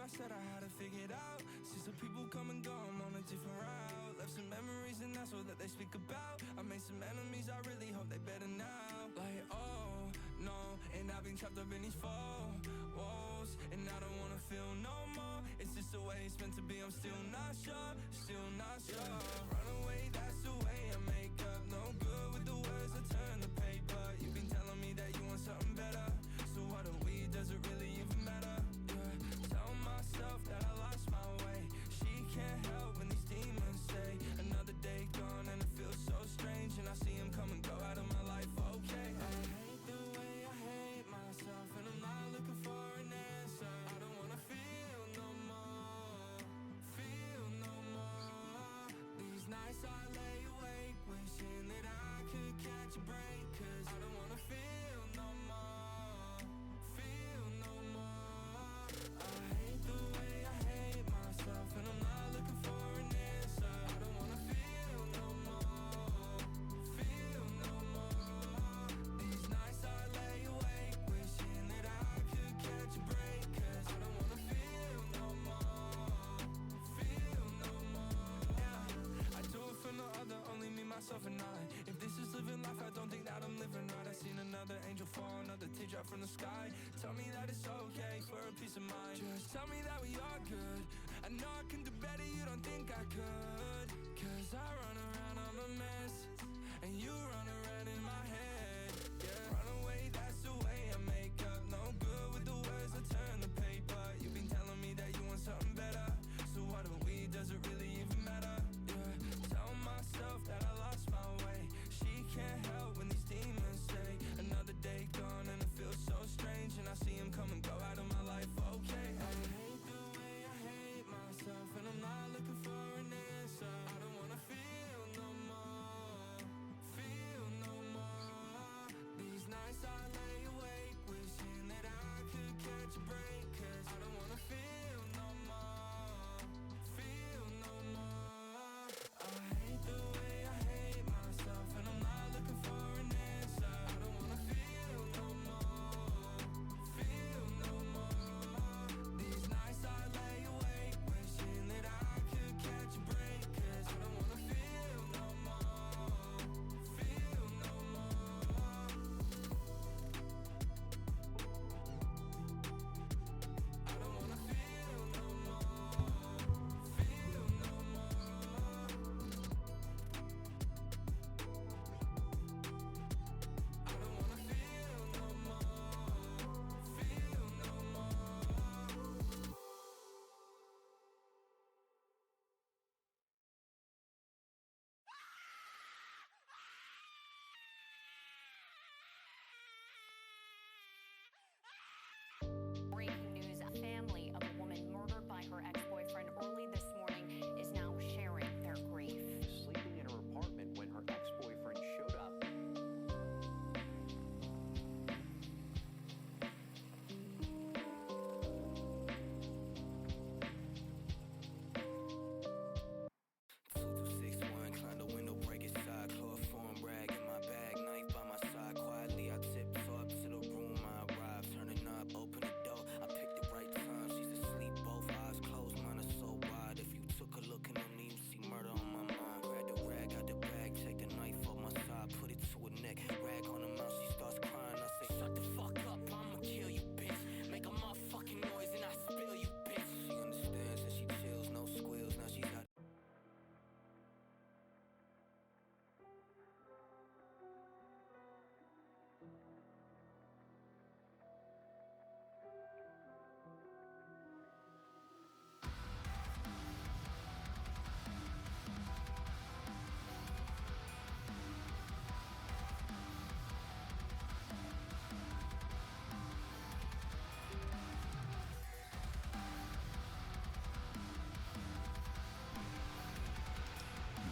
I said I had it figured out. See some people come and go, I'm on a different route. Left some memories and that's all that they speak about. I made some enemies, I really hope they better now. Like, oh, no, and I've been trapped up in these four walls, and I don't wanna feel no more. It's just the way it's meant to be, I'm still not sure, still not sure. Run away, that's the way I make up. No good with the words, I turn the paper. You've been telling me that you want something better, so what are we, does it really even matter? Yeah, tell myself that I lost my way. She can't help when these demons say another day gone, and it feels so strange, and I see him come and go out of my life. Okay, I hate the way I hate myself, and I'm not looking for an answer. I don't wanna feel no more, feel no more. These nights I lay awake wishing that I could catch a break, 'cause I don't wanna feel no more, feel no more. I hate the way I hate myself, and I'm not looking for an answer. I don't wanna feel no more, feel no more. These nights I lay awake wishing that I could catch a break, 'cause I don't wanna feel no more, feel no more. Yeah, I do it for no other, only me, myself and I. If this is living life, I don't think that I'm living right. I seen another angel fall, another teardrop from the sky. Tell me that it's okay for a peace of mind. Just tell me that we are good. I know I can do better, you don't think I could. 'Cause I run around, I'm a mess, and you run around in my head. Yeah, run away, that's the way I make up. No good with the words, I turn the paper. You've been telling me that you want something better, so what are we, does it really even matter? Yeah, tell myself that I lost my way. She can't help when these demons say another day gone, and it feels so strange, and I see him come and go out of my life. Okay, I hate the way I hate myself, and I'm not looking for an answer. I don't wanna feel no more, feel no more. These nights I lay awake wishing that I could catch a break, 'cause I don't wanna feel no more, feel no more. I hate the way I hate myself, and I'm not looking for an answer. I don't wanna feel no more, feel no more. These nights I lay awake wishing that I could catch a break, 'cause I don't wanna feel no more, feel no more. I don't wanna feel no more, feel no more. I don't wanna feel no more, feel no more. Breaking news, a family of a woman murdered by her ex-boyfriend early this morning is now sharing their grief. Sleeping in her apartment when her ex-boyfriend showed up. Climb the window, break it side, chloroform rag in my bag, knife by my side. Quietly, I tiptoe up to the room. I arrive, turn the knob, open the door. I picked the right time. She's asleep, both eyes closed, mine are so wide. If you took a look in them, you see murder on my mind. Grab the rag out the bag, take the knife off my side, put it to her neck. Rag on her mouth, she starts crying. I say, shut the fuck up, I'ma kill you, bitch. Make a motherfucking noise and I spill you, bitch. She understands and she chills, no squeals. Now she's out.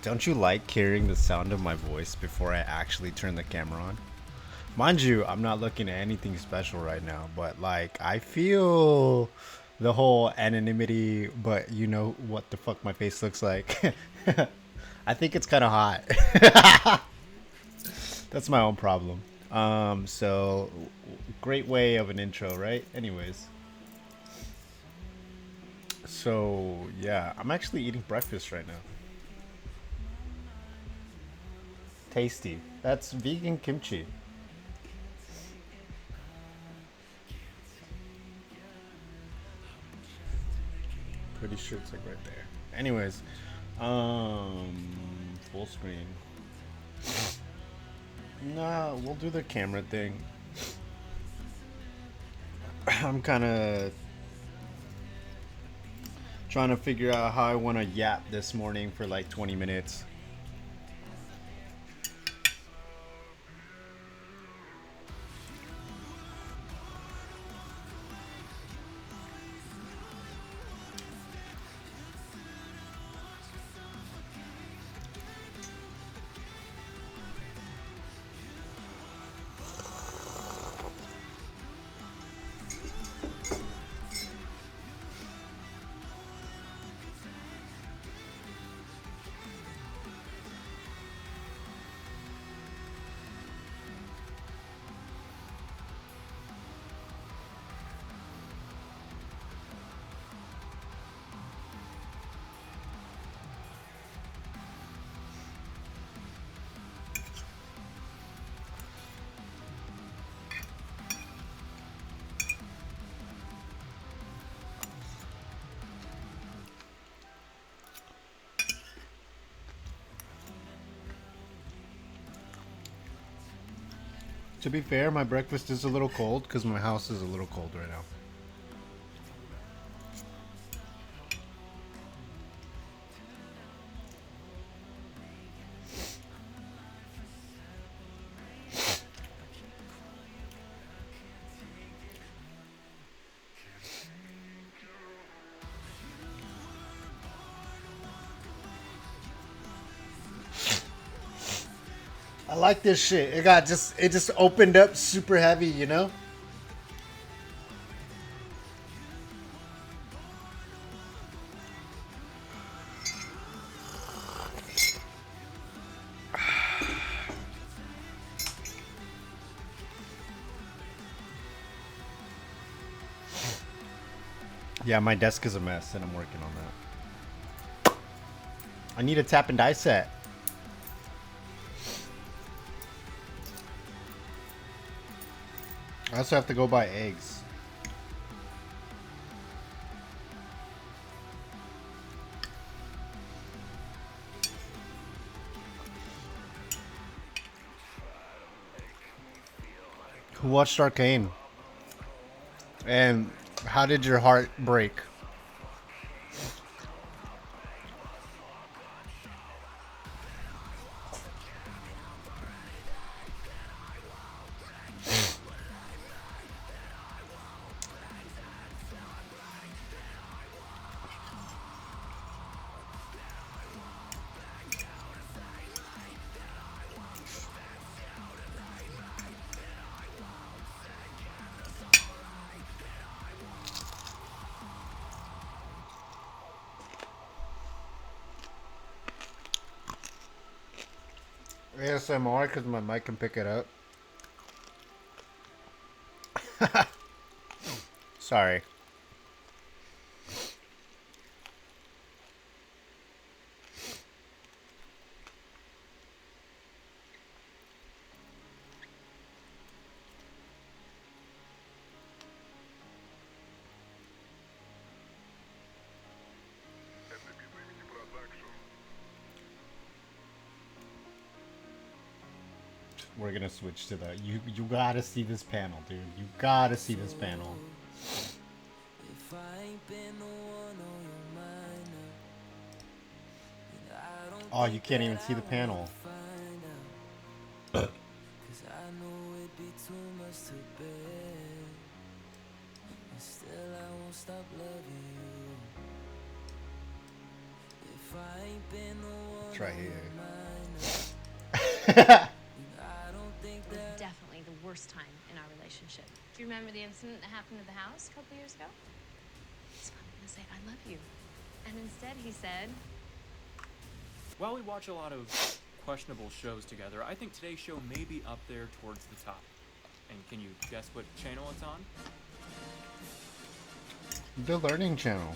Don't you like hearing the sound of my voice before I actually turn the camera on? Mind you, I'm not looking at anything special right now, but like I feel the whole anonymity, but you know what the fuck my face looks like. I think it's kind of hot. That's my own problem. So great way of an intro, right? Anyways. So yeah, I'm actually eating breakfast right now. Tasty. That's vegan kimchi. Pretty sure it's like right there. Anyways, full screen. Nah, we'll do the camera thing. I'm kind of trying to figure out how I want to yap this morning for like 20 minutes. To be fair, my breakfast is a little cold because my house is a little cold right now. I like this shit. It just opened up super heavy, you know? Yeah, my desk is a mess and I'm working on that. I need a tap and die set. I also have to go buy eggs. Who watched Arcane? And how did your heart break? ASMR because my mic can pick it up. Sorry. We're gonna switch to the you gotta see this panel, dude. You gotta see this panel. If I ain't been the one on your mind now, I don't Oh, you can't even see the panel. find out. Cause I know it'd be too much to bear. And still I won't stop loving you. If I ain't been the one It's right on here. your mind now, I don't think was that definitely the worst time in our relationship. Do you remember the incident that happened at the house a couple years ago? So I'm gonna say, I love you. And instead he said, While we watch a lot of questionable shows together, I think today's show may be up there towards the top. And can you guess what channel it's on? The Learning Channel.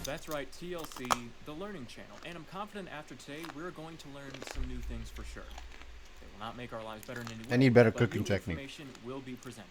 That's right, TLC, the Learning Channel. And I'm confident after today, we're going to learn some new things for sure. They will not make our lives better in any way. I need better but cooking new technique. information will be presented.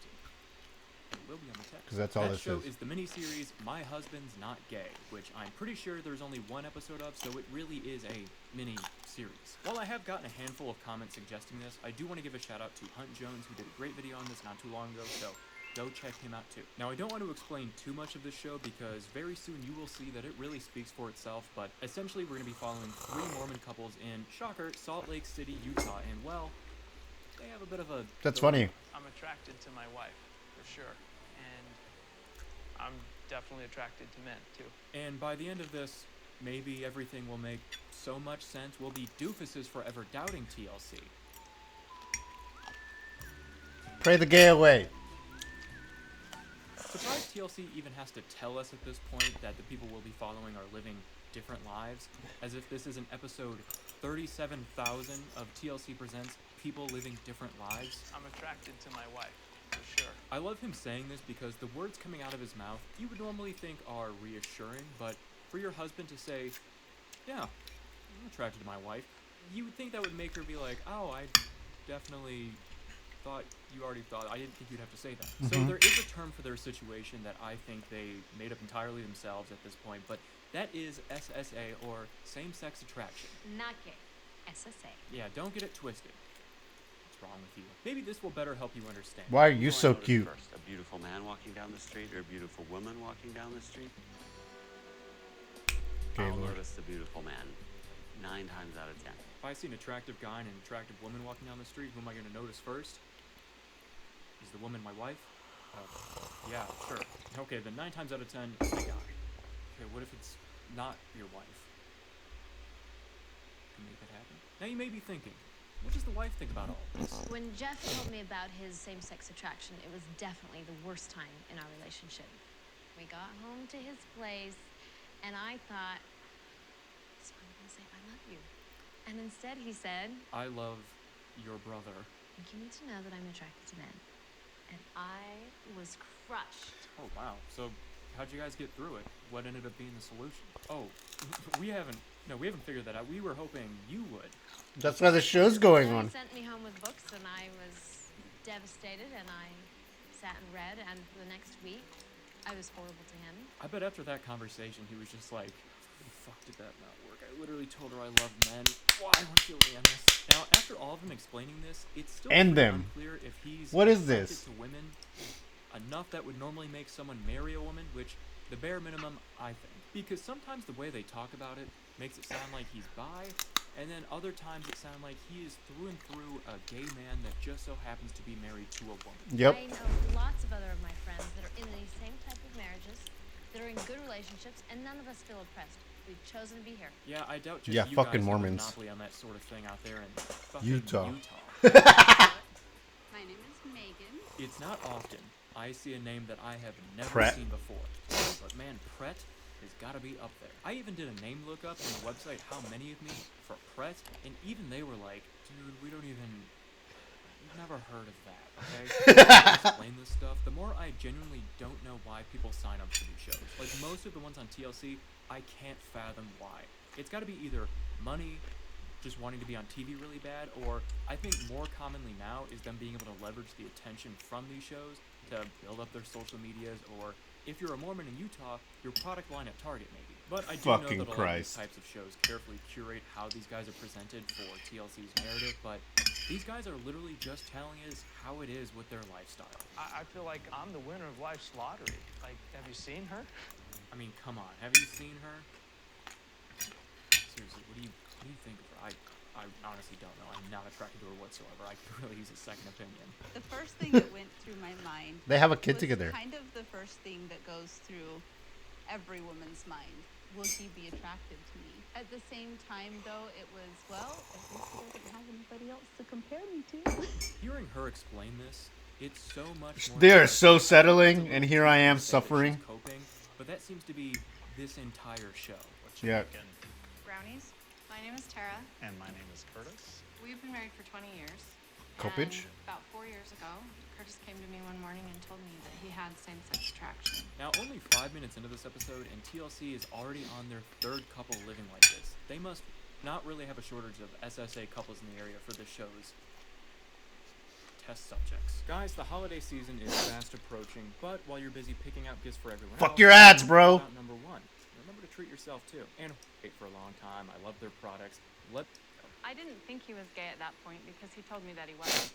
It will be on the text. 'Cause that's all that this show is. is the miniseries My Husband's Not Gay, which I'm pretty sure there's only one episode of, so it really is a mini-series. While I have gotten a handful of comments suggesting this, I do want to give a shout out to Hunt Jones, who did a great video on this not too long ago, so go check him out too. Now, I don't want to explain too much of this show because very soon you will see that it really speaks for itself, but essentially we're going to be following 3 Mormon couples in, shocker, Salt Lake City, Utah, and well, they have a bit of a... That's funny. I'm attracted to my wife, for sure. And I'm definitely attracted to men, too. And by the end of this, maybe everything will make so much sense. We'll be doofuses forever doubting TLC. Pray the gay away. Surprised TLC even has to tell us at this point that the people we'll be following are living different lives, as if this is an episode 37,000 of TLC Presents People Living Different Lives. I'm attracted to my wife, for sure. I love him saying this because the words coming out of his mouth you would normally think are reassuring, but for your husband to say, yeah, I'm attracted to my wife, you would think that would make her be like, oh, I definitely thought you already thought. I didn't think you'd have to say that. So there is a term for their situation that I think they made up entirely themselves at this point, but that is SSA, or same-sex attraction. Not gay. SSA. Yeah, don't get it twisted. What's wrong with you? Maybe this will better help you understand. Why are you What do I so notice cute? First, a beautiful man walking down the street or a beautiful woman walking down the street? Okay, I'll Lord. notice the beautiful man 9 times out of 10. If I see an attractive guy and an attractive woman walking down the street, who am I going to notice first? Is the woman my wife? Yeah, sure. Okay, then 9 times out of 10, it's the guy. Okay, what if it's not your wife? Can make that happen? Now you may be thinking, what does the wife think about all this? When Jeff told me about his same-sex attraction, it was definitely the worst time in our relationship. We got home to his place, and I thought, he's finally gonna say, I love you. And instead he said, I love your brother. you need to know that I'm attracted to men. And I was crushed. Oh, wow. So, how'd you guys get through it? What ended up being the solution? Oh, we haven't figured that out. We were hoping you would. That's why the show's going He on. sent me home with books, and I was devastated, and I sat and read, and for the next week, I was horrible to him. I bet after that conversation, he was just like, fuck, did that not work? I literally told her I love men. Why don't you land this? Now, after all of him explaining this, it's still End pretty them. unclear if he's What is attracted this? to women enough that would normally make someone marry a woman, which the bare minimum, I think. Because sometimes the way they talk about it makes it sound like he's bi, and then other times it sounds like he is through and through a gay man that just so happens to be married to a woman. Yep. I know lots of other of my friends that are in these same type of marriages, that are in good relationships, and none of us feel oppressed. We've chosen to be here. Yeah, I doubt just Yeah, you fucking guys have a Mormons. monopoly on that sort of thing out there in fucking Utah. My name is Megan. It's not often I see a name that I have never Pret. seen before. But man, Pret has got to be up there. I even did a name lookup on the website, How Many of Me, for Pret, and even they were like, dude, we've never heard of that, okay? The more I explain this stuff, the more I genuinely don't know why people sign up for these shows. Like, most of the ones on TLC, I can't fathom why. It's got to be either money, just wanting to be on TV really bad, or I think more commonly now is them being able to leverage the attention from these shows to build up their social medias, or if you're a Mormon in Utah, your product line at Target maybe. But I do Fucking know that a lot of these Christ. types of shows carefully curate how these guys are presented for TLC's narrative, but these guys are literally just telling us how it is with their lifestyle. I feel like I'm the winner of life's lottery. Like, have you seen her? I mean, come on, have you seen her? Seriously, what do you think of her? I honestly don't know. I'm not attracted to her whatsoever. I could really use a second opinion. The first thing that went through my mind They have a kid was together. kind of the first thing that goes through every woman's mind. Will he be attracted to me? At the same time, though, it was, well, at least he doesn't have anybody else to compare me to. Hearing her explain this, it's so much more. They are than so just settling, it's a and little here I am too sad that she's suffering. Coping, but that seems to be this entire show. Yeah. Brownies. My name is Tara. And my name is Curtis. We've been married for 20 years, Copage? And about 4 years ago, Curtis came to me one morning and told me that he had same-sex attraction. Now, only 5 minutes into this episode, and TLC is already on their third couple living like this. They must not really have a shortage of SSA couples in the area for this show's test subjects. Guys, the holiday season is fast approaching, but while you're busy picking out gifts for everyone Fuck else, your ads, bro. about number one. Remember to treat yourself too. And wait for a long time. I love their products. I didn't think he was gay at that point because he told me that he wasn't.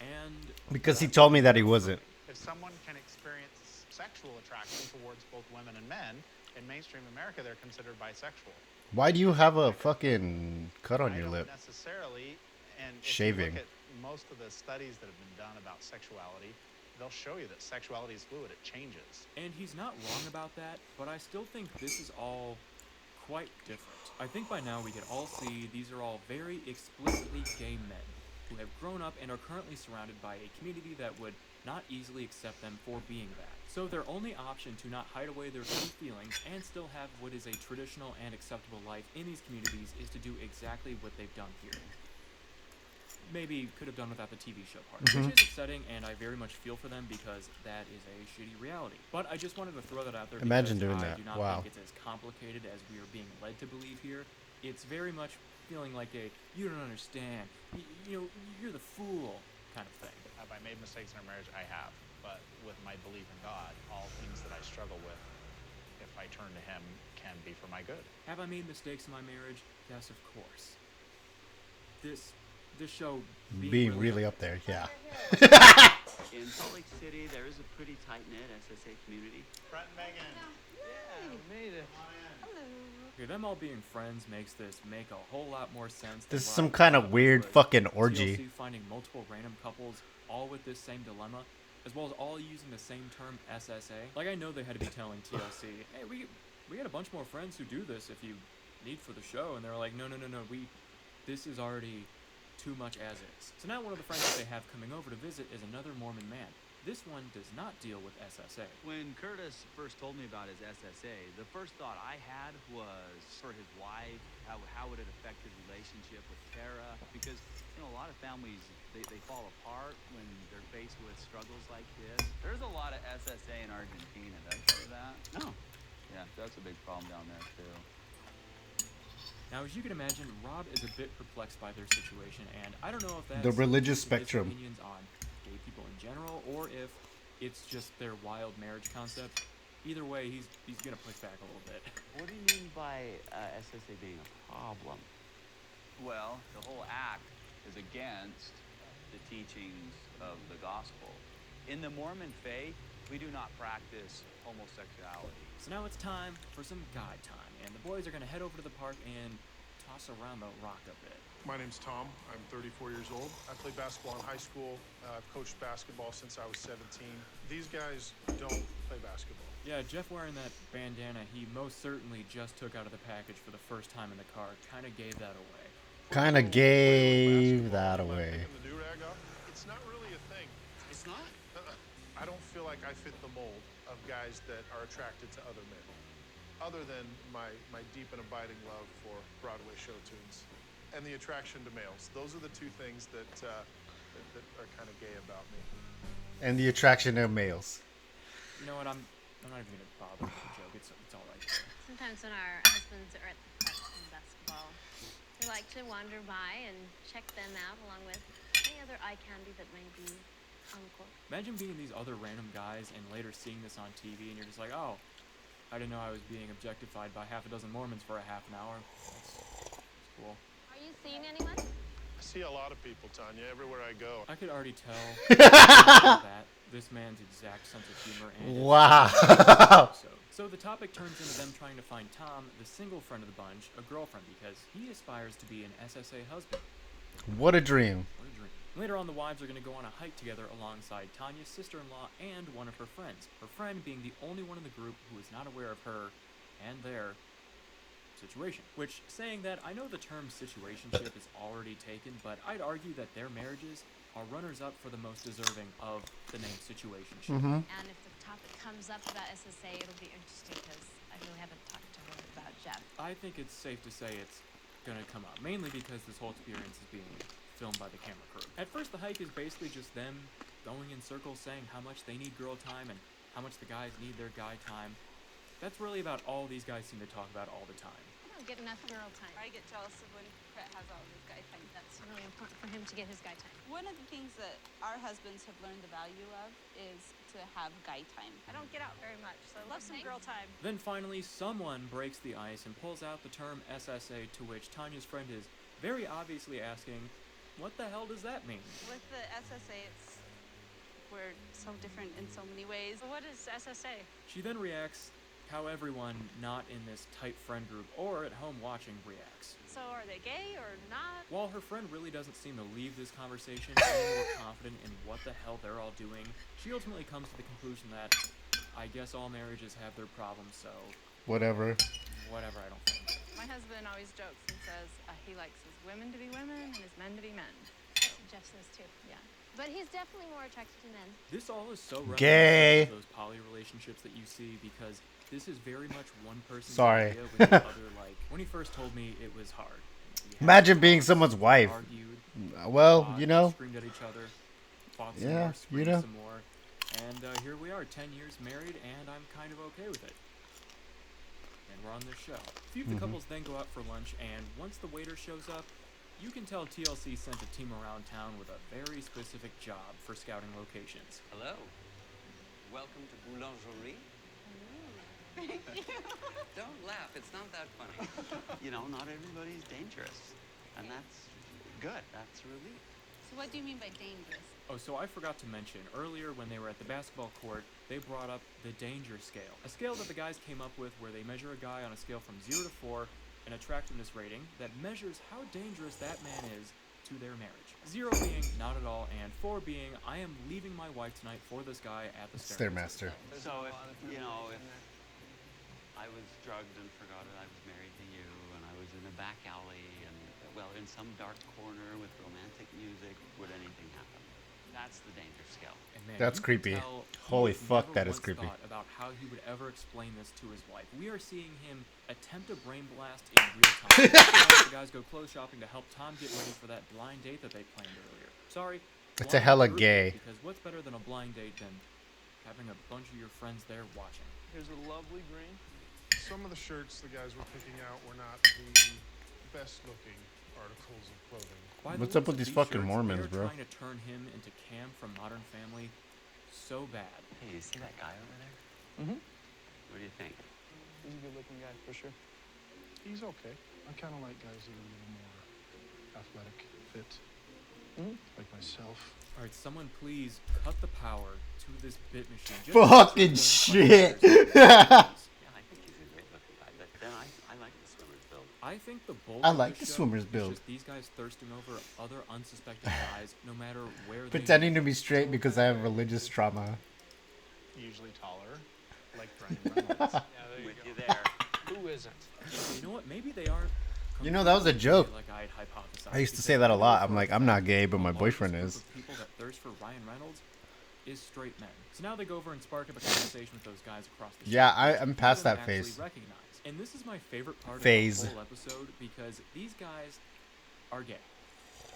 And Because he told me that he wasn't. If someone can experience sexual attraction towards both women and men, in mainstream America, they're considered bisexual. Why do you have a fucking cut on your lip? Necessarily, and if Shaving. you look at most of the studies that have been done about sexuality, they'll show you that sexuality is fluid, it changes. And he's not wrong about that, but I still think this is all quite different. I think by now we can all see these are all very explicitly gay men who have grown up and are currently surrounded by a community that would not easily accept them for being that. So their only option to not hide away their true feelings and still have what is a traditional and acceptable life in these communities is to do exactly what they've done here. Maybe could have done without the TV show part, which is upsetting, and I very much feel for them because that is a shitty reality. But I just wanted to throw that out there. Imagine because doing I that. do not Wow. think it's as complicated as we are being led to believe here. It's very much feeling like a you don't understand, you know, you're the fool kind of thing. Have I made mistakes in our marriage? I have. But with my belief in God, all things that I struggle with, if I turn to Him, can be for my good. Have I made mistakes in my marriage? Yes, of course. This show Being really up there, yeah. In Salt Lake City, there is a pretty tight-knit SSA community. Brett and Megan. Yeah, made it. Okay, them all being friends makes this make a whole lot more sense. This is than some what I kind thought of it weird was. fucking orgy. TLC finding multiple random couples all with this same dilemma, as well as all using the same term SSA. Like, I know they had to be telling TLC, hey, we got a bunch more friends who do this if you need for the show, and they're like, no, this is already too much as is. So now one of the friends that they have coming over to visit is another Mormon man. This one does not deal with SSA. When Curtis first told me about his SSA, the first thought I had was for his wife, how would it affect his relationship with Tara? Because, you know, a lot of families, they fall apart when they're faced with struggles like this. There's a lot of SSA in Argentina, did I tell you that? No. Yeah, that's a big problem down there, too. Now, as you can imagine, Rob is a bit perplexed by their situation, and I don't know if that's The religious his spectrum. opinions on gay people in general, or if it's just their wild marriage concept. Either way, he's gonna push back a little bit. What do you mean by SSA being a problem? Well, the whole act is against the teachings of the gospel. In the Mormon faith, we do not practice homosexuality. So now it's time for some guide time, and the boys are gonna head over to the park and toss around the rock a bit. My name's Tom. I'm 34 years old. I played basketball in high school. I've coached basketball since I was 17. These guys don't play basketball. Yeah, Jeff wearing that bandana, he most certainly just took out of the package for the first time in the car. Kind of gave that away. Kind of gave that away. Picking the do-rag up, it's not really a thing. It's not? I don't feel like I fit the mold of guys that are attracted to other men, other than my deep and abiding love for Broadway show tunes and the attraction to males. Those are the two things that are kind of gay about me. And the attraction of males. You know what, I'm not even gonna bother with the joke. It's all right. Sometimes when our husbands are at the park playing basketball, we like to wander by and check them out along with any other eye candy that may be on the court. Imagine being these other random guys and later seeing this on TV and you're just like, oh, I didn't know I was being objectified by half a dozen Mormons for a half an hour. That's cool. Are you seeing anyone? I see a lot of people, Tanya, everywhere I go. I could already tell that this man's exact sense of humor and Wow. So the topic turns into them trying to find Tom, the single friend of the bunch, a girlfriend because he aspires to be an SSA husband. What a dream. What a dream. Later on, the wives are going to go on a hike together alongside Tanya's sister-in-law and one of her friends. Her friend being the only one in the group who is not aware of her and their situation. Which, saying that, I know the term situationship is already taken, but I'd argue that their marriages are runners-up for the most deserving of the name situationship. And if the topic comes up about SSA, it'll be interesting because I really haven't talked to her about Jeff. I think it's safe to say it's going to come up, mainly because this whole experience is being filmed by the camera crew. At first, the hike is basically just them going in circles saying how much they need girl time and how much the guys need their guy time. That's really about all these guys seem to talk about all the time. I don't get enough girl time. I get jealous of when Brett has all his guy time. That's really important for him to get his guy time. One of the things that our husbands have learned the value of is to have guy time. I don't get out very much, so I love some girl time. Then finally, someone breaks the ice and pulls out the term SSA, to which Tanya's friend is very obviously asking, what the hell does that mean? With the SSA, we're so different in so many ways. What is SSA? She then reacts how everyone not in this tight friend group or at home watching reacts. So are they gay or not? While her friend really doesn't seem to leave this conversation any more confident in what the hell they're all doing, she ultimately comes to the conclusion that I guess all marriages have their problems, so Whatever. I don't think. My husband always jokes and says he likes his women to be women and his men to be men. That's what Jeff says too. Yeah. But he's definitely more attracted to men. This all is so Gay. reminiscent of those poly relationships that you see, because this is very much one person's Sorry. idea with the other. Like, when he first told me, it was hard. Imagine being someone's wife. Argued, Well, fought, you know. screamed at each other, fought some Yeah, more, you screamed know. some more, and here we are, 10 years married, and I'm kind of okay with it. And we're on this show. A few of the couples then go out for lunch, and once the waiter shows up, you can tell TLC sent a team around town with a very specific job for scouting locations. Hello. Welcome to Boulangerie. Thank you. Don't laugh, it's not that funny. You know, not everybody's dangerous. And that's good, that's a relief. So what do you mean by dangerous? Oh, so I forgot to mention, earlier when they were at the basketball court, they brought up the danger scale. A scale that the guys came up with where they measure a guy on a scale from 0 to 4, an attractiveness rating that measures how dangerous that man is to their marriage. 0 being not at all, and 4 being I am leaving my wife tonight for this guy at the Stairmaster. So if, you know, if I was drugged and forgot that I was married to you, and I was in a back alley, and, well, in some dark corner with romantic music, would anything happen? That's the danger scale. And man, That's you can creepy. tell he Holy has fuck, never that is once creepy. thought about how he would ever explain this to his wife. We are seeing him attempt a brain blast in real time. The guys go clothes shopping to help Tom get ready for that blind date that they planned earlier. Sorry. It's a blind hella group gay. date, because what's better than a blind date than having a bunch of your friends there watching? Here's a lovely green. Some of the shirts the guys were picking out were not the best looking articles of clothing. By the What's up looks with of these fucking shirts, Mormons, they're bro? trying to turn him into Cam from Modern Family so bad. Hey, you see that guy over there? Mm-hmm. What do you think? He's a good-looking guy, for sure. He's okay. I kind of like guys that are a little more athletic, fit, like myself. All right, someone please cut the power to this bit machine. Just Fucking so shit. Yeah, I think he's a good-looking guy, but then I like the swimmer's build. I think the bulk I of like the the show swimmer's is build. just these guys thirsting over other unsuspecting guys, no matter where Pretending they to be straight because I have religious trauma. Usually taller, like Brian Reynolds. Yeah, there With you you go. there. Who isn't? You know what? Maybe they aren't. You know, that was a joke. Like I had hypothesized, I used to because say that a I know lot. for I'm a like, I'm not fact gay, but the my largest boyfriend group is. of people that thirst for Ryan Reynolds is straight men. So now they go over and spark up a conversation with those guys across the Yeah, street, I'm which past few of that them actually phase. recognize. And this is my favorite part Phase. of the whole episode, because these guys are gay.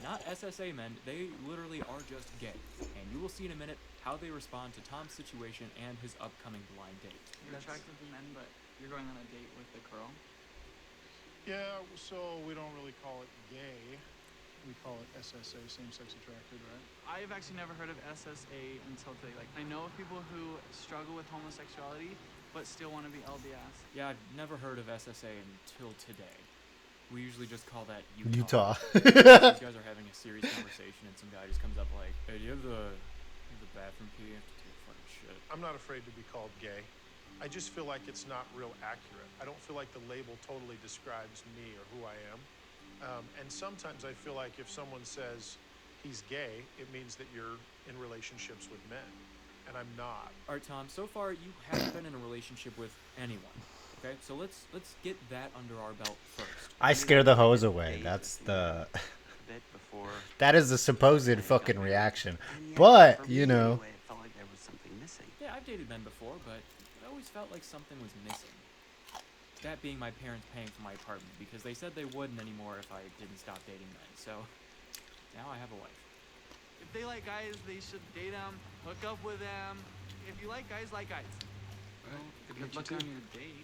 Not SSA men, they literally are just gay. And you will see in a minute how they respond to Tom's situation and his upcoming blind date. You're attracted to men, but you're going on a date with the girl? Yeah, so we don't really call it gay. We call it SSA, same-sex attracted, right? I've actually never heard of SSA until today. Like, I know of people who struggle with homosexuality, but still want to be LDS. Yeah, I've never heard of SSA until today. We usually just call that Utah. These guys are having a serious conversation, and some guy just comes up like, "Hey, do you have the bathroom key? I have to take a fucking shit." I'm not afraid to be called gay. I just feel like it's not real accurate. I don't feel like the label totally describes me or who I am. And sometimes I feel like if someone says he's gay, it means that you're in relationships with men. And I'm not. All right, Tom. So far, you haven't been in a relationship with anyone. Okay, so let's get that under our belt first. I scare the hose away. That's the. bit before. That is the supposed fucking reaction. But, For you me, know. anyway, it felt like there was something missing. Yeah, I've dated men before, but it always felt like something was missing. That being my parents paying for my apartment, because they said they wouldn't anymore if I didn't stop dating men. So Now I have a wife. If they like guys, they should date them, hook up with them. If you like guys, like guys. Well, Good luck on your dates.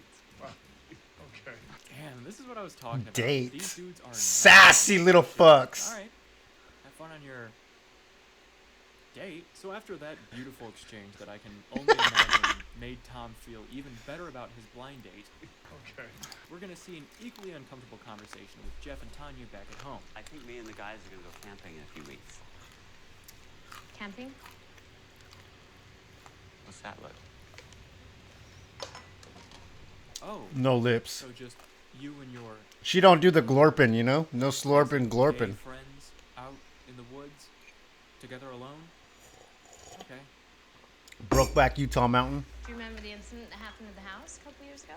Okay. Damn, this is what I was talking about. Dates. These dudes are Sassy little fucks. All right. Have fun on your date. So after that beautiful exchange that I can only imagine made Tom feel even better about his blind date, Okay. we're going to see an equally uncomfortable conversation with Jeff and Tanya back at home. I think me and the guys are going to go camping in a few weeks. Camping? What's that look? Oh. No lips. So just you and your She don't do the glorping, you know? No slorping, gay glorping. friends out in the woods together alone? Okay. Brokeback Utah Mountain. Do you remember the incident that happened at the house a couple years ago?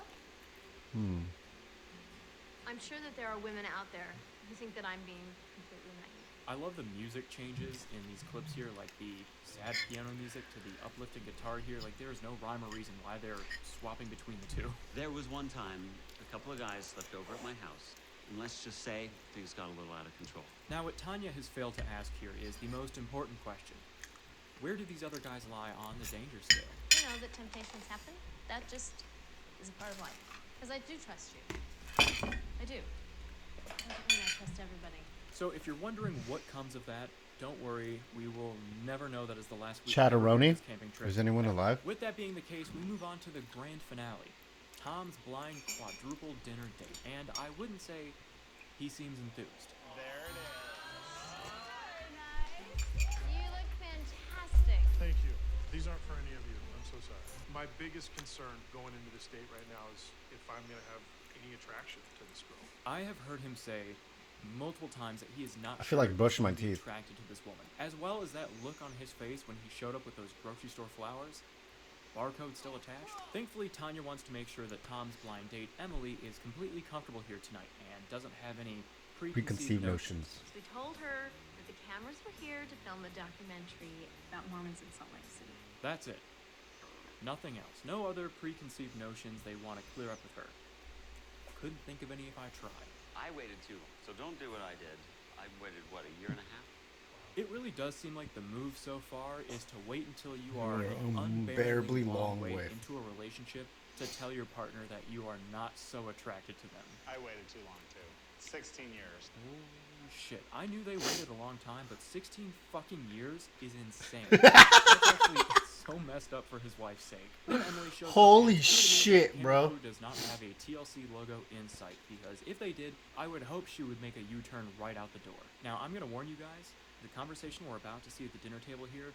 I'm sure that there are women out there who think that I'm being completely naive. I love the music changes in these clips here, like the sad piano music to the uplifting guitar here. Like there is no rhyme or reason why they're swapping between the two. There was one time a couple of guys slept over at my house, and let's just say things got a little out of control. Now, what Tanya has failed to ask here is the most important question. Where do these other guys lie on the danger scale? You know that temptations happen. That just is a part of life. Because I do trust you. I do. Doesn't mean I trust everybody. So if you're wondering what comes of that, don't worry. We will never know that is the last week Chatteroni? of this camping trip. Is anyone alive? With that being the case, we move on to the grand finale. Tom's blind quadruple dinner date. And I wouldn't say he seems enthused. There it is. You look fantastic. Thank you. These aren't for any of you. I'm so sorry. My biggest concern going into this date right now is if I'm going to have any attraction to this girl. I have heard him say multiple times that he is not I feel sure like brushing my he's going to be teeth. attracted to this woman, as well as that look on his face when he showed up with those grocery store flowers. Barcode still attached. Thankfully, Tanya wants to make sure that Tom's blind date, Emily, is completely comfortable here tonight and doesn't have any preconceived notions. We told her that the cameras were here to film a documentary about Mormons in Salt Lake City. That's it. Nothing else. No other preconceived notions they want to clear up with her. Couldn't think of any if I tried. I waited too long, so don't do what I did. I waited, what, a year and a half? It really does seem like the move so far is to wait until you are We're an unbearably unbearably long long way way. into a relationship to tell your partner that you are not so attracted to them. I waited too long, too. 16 years. Holy shit. I knew they waited a long time, but 16 fucking years is insane. That's actually so messed up for his wife's sake. Then Emily shows up Holy and shit, Camera bro. Crew does not have a TLC logo in sight, because if they did, I would hope she would make a U-turn right out the door. Now, I'm going to warn you guys, the conversation we're about to see at the dinner table here,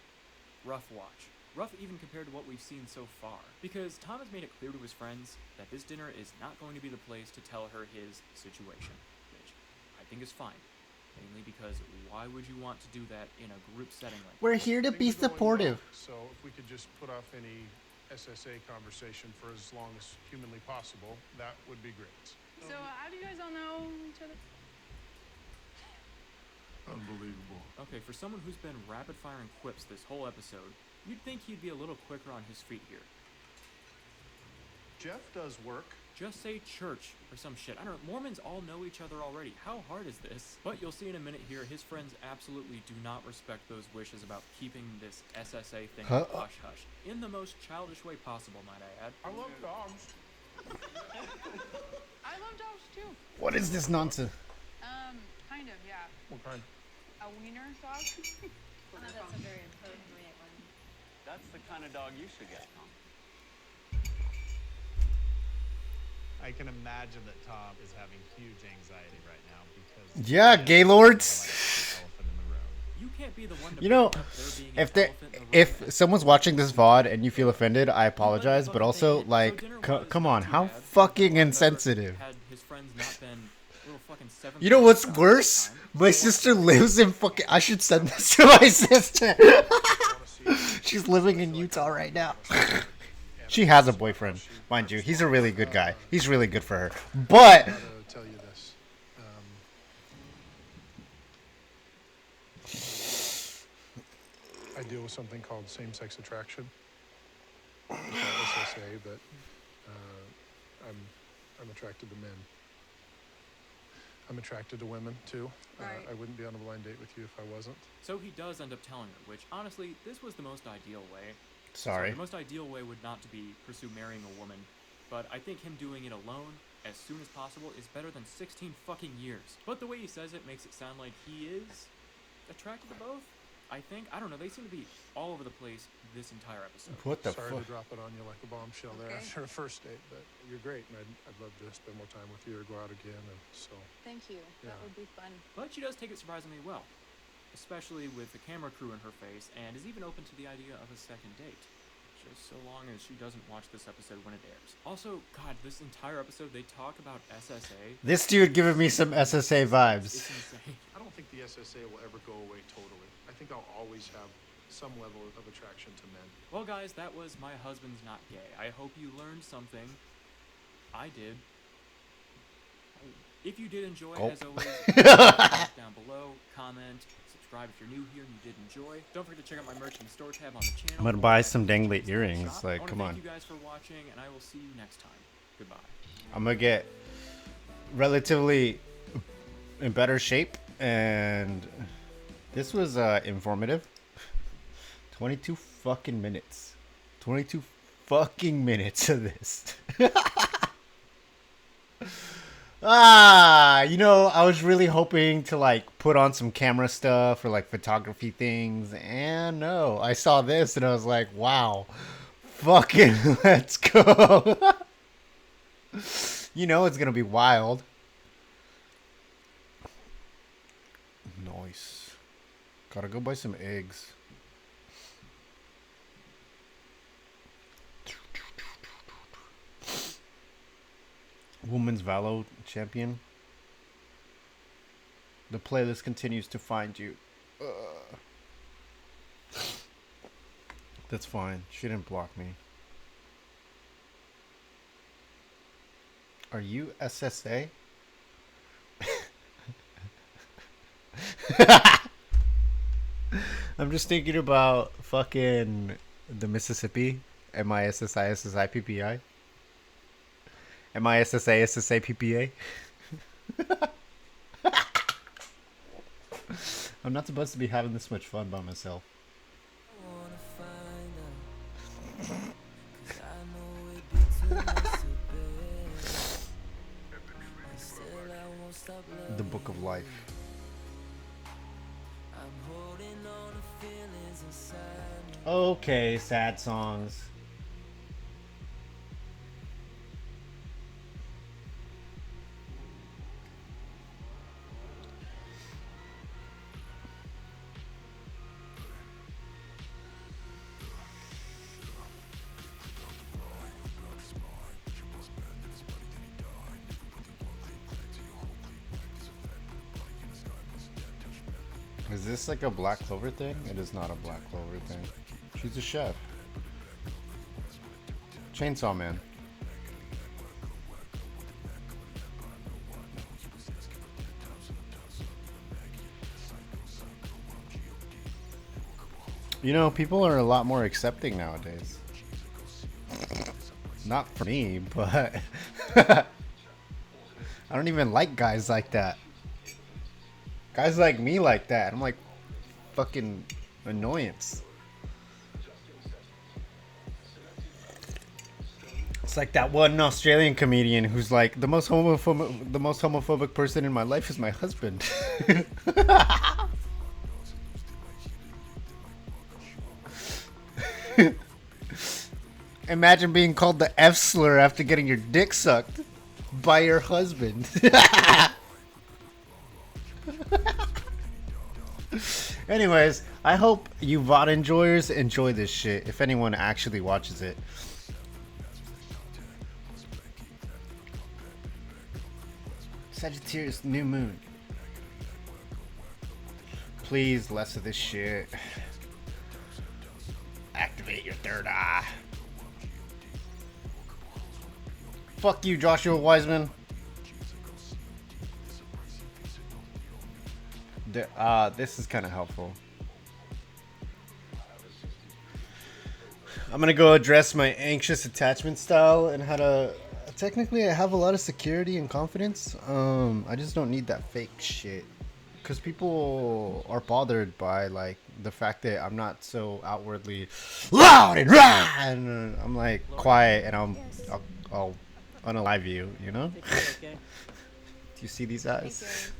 rough watch. Rough even compared to what we've seen so far. Because Tom has made it clear to his friends that this dinner is not going to be the place to tell her his situation, which I think is fine. Mainly because why would you want to do that in a group setting like We're this? here to be Things are going supportive. well, so if we could just put off any SSA conversation for as long as humanly possible, that would be great. So how do you guys all know each other? Unbelievable. Okay, for someone who's been rapid-firing quips this whole episode, you'd think he'd be a little quicker on his feet here. Jeff does work. Just say church or some shit. I don't know. Mormons all know each other already. How hard is this? But you'll see in a minute here, his friends absolutely do not respect those wishes about keeping this SSA thing hush-hush. In the most childish way possible, might I add. I love dogs. I love dogs too. What is this nonsense? Kind of, yeah. What kind? A wiener dog. That's a very appropriate one. That's the kind of dog you should get, Tom. I can imagine that Tom is having huge anxiety right now because Yeah, Gaylords. elephant in the room. You can't be the one to You know, bring up there being if an they, elephant in the room. if someone's watching this VOD and you feel offended, I apologize. But also, like, come on, how fucking insensitive. Had his friends not been little fucking seventh You know grade what's guys worse? at the time, My sister lives in fucking. I should send this to my sister. She's living in Utah right now. She has a boyfriend, mind you. He's a really good guy. He's really good for her. But I gotta tell you this. I deal with something called same-sex attraction. It's not SSA, but I'm attracted to men. I'm attracted to women too. Right. I wouldn't be on a blind date with you if I wasn't. So he does end up telling her, which honestly, this was the most ideal way. Sorry. The most ideal way would not to be pursue marrying a woman, but I think him doing it alone as soon as possible is better than 16 fucking years. But the way he says it makes it sound like he is attracted to both. I think. I don't know. They seem to be all over the place this entire episode. What the Sorry fuck? to drop it on you like a bombshell there after a first date, but you're great, and I'd love to spend more time with you or go out again. And so. Thank you. Yeah. That would be fun. But she does take it surprisingly well, especially with the camera crew in her face, and is even open to the idea of a second date. Just so long as she doesn't watch this episode when it airs. Also, God, this entire episode, they talk about SSA. This dude giving me some SSA vibes. It's insane. I don't think the SSA will ever go away totally. I think I'll always have some level of attraction to men. Well, guys, that was My Husband's Not Gay. I hope you learned something. I did. If you did enjoy, as always, down below, comment, subscribe if you're new here and you did enjoy. Don't forget to check out my merch in the store tab on the channel. I'm gonna buy some dangly earrings. Shop. Like, come on. Thank you guys for watching, and I will see you next time. Goodbye. I'm gonna get relatively in better shape, and this was informative. 22 fucking minutes. 22 fucking minutes of this. You know, I was really hoping to like put on some camera stuff or like photography things, and no, I saw this and I was like, wow, fucking let's go. You know it's gonna be wild. Nice. Gotta go buy some eggs. Women's Valo champion. The playlist continues to find you. That's fine. She didn't block me. Are you SSA? I'm just thinking about fucking the Mississippi. MISSI MISSA SSA PPA. I'm not supposed to be having this much fun by myself. The Book of Life. Okay, sad songs. Is this like a Black Clover thing? It is not a Black Clover thing. She's a chef. Chainsaw Man. You know, people are a lot more accepting nowadays. Not for me, but I don't even like guys like that. Guys like me like that. I'm like fucking annoyance. It's like that one Australian comedian who's like the most homophobic person in my life is my husband. Imagine being called the F slur after getting your dick sucked by your husband. Anyways, I hope you VOD enjoyers enjoy this shit, if anyone actually watches it. Sagittarius new moon. Please, less of this shit. Activate your third eye. Fuck you, Joshua Wiseman. This is kind of helpful. I'm gonna go address my anxious attachment style and how to technically I have a lot of security and confidence. I just don't need that fake shit. Because people are bothered by like the fact that I'm not so outwardly loud and rah, and I'm like quiet, and I'll unalive you, you know? Okay. Do you see these eyes?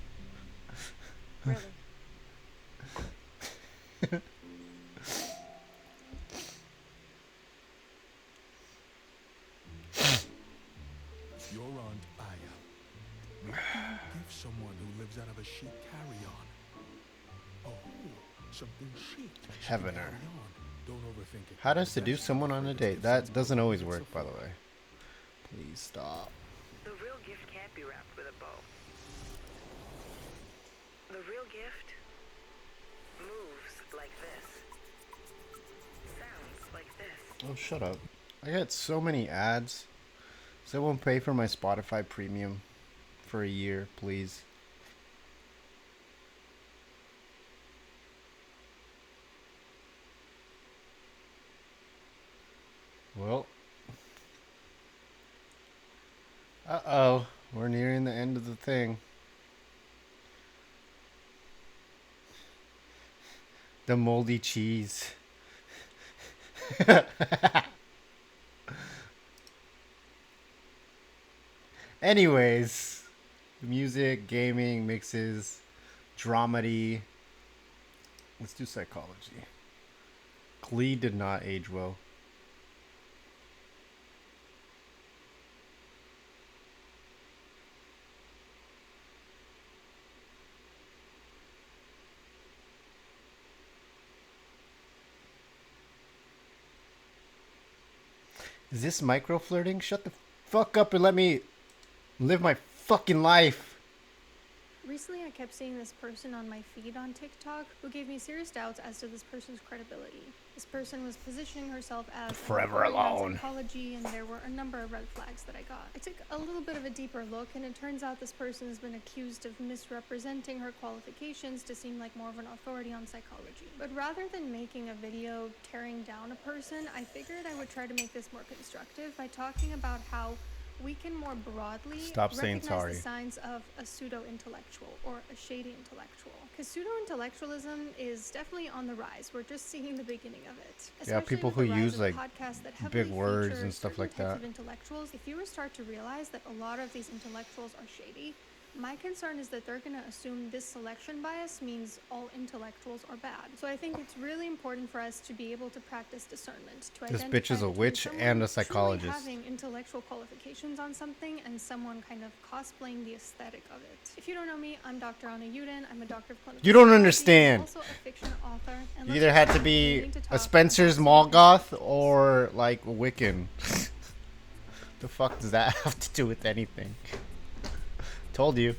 Really? Your Aunt Aya. What do you give someone who lives out of a chic carry-on? Oh, something chic. Heavener. Carry-on. Don't overthink it. How to seduce someone on a date. That doesn't always work, by the way. Please stop. The real gift can't be wrapped with a bow. The real gift moves like this. Sounds like this. Oh, shut up. I got so many ads. Someone pay for my Spotify premium for a year, please. Well. Uh-oh. We're nearing the end of the thing. The moldy cheese. Anyways, music, gaming, mixes, dramedy. Let's do psychology. Glee did not age well. Is this micro flirting? Shut the fuck up and let me live my fucking life. Recently, I kept seeing this person on my feed on TikTok who gave me serious doubts as to this person's credibility. This person was positioning herself as Forever an authority on alone. psychology, and there were a number of red flags that I got. I took a little bit of a deeper look, and it turns out this person has been accused of misrepresenting her qualifications to seem like more of an authority on psychology. But rather than making a video tearing down a person, I figured I would try to make this more constructive by talking about how we can more broadly Stop saying recognize sorry. the signs of a pseudo-intellectual or a shady intellectual. Because pseudo-intellectualism is definitely on the rise. We're just seeing the beginning of it. Yeah, Especially people with who the rise use of like podcasts that heavily big words feature and stuff certain like types that. of intellectuals. If you start to realize that a lot of these intellectuals are shady, my concern is that they're going to assume this selection bias means all intellectuals are bad. So I think it's really important for us to be able to practice discernment. To This identify bitch is a between witch someone and a truly psychologist. having intellectual qualifications on something and someone kind of cosplaying the aesthetic of it. If you don't know me, I'm Dr. Anna Uden. I'm a doctor of clinical You don't psychology. understand. I'm also a fiction author. And You let's either just had to say we be need to a talk Spencer's about Mall some goth or like Wiccan. The fuck does that have to do with anything? Told you.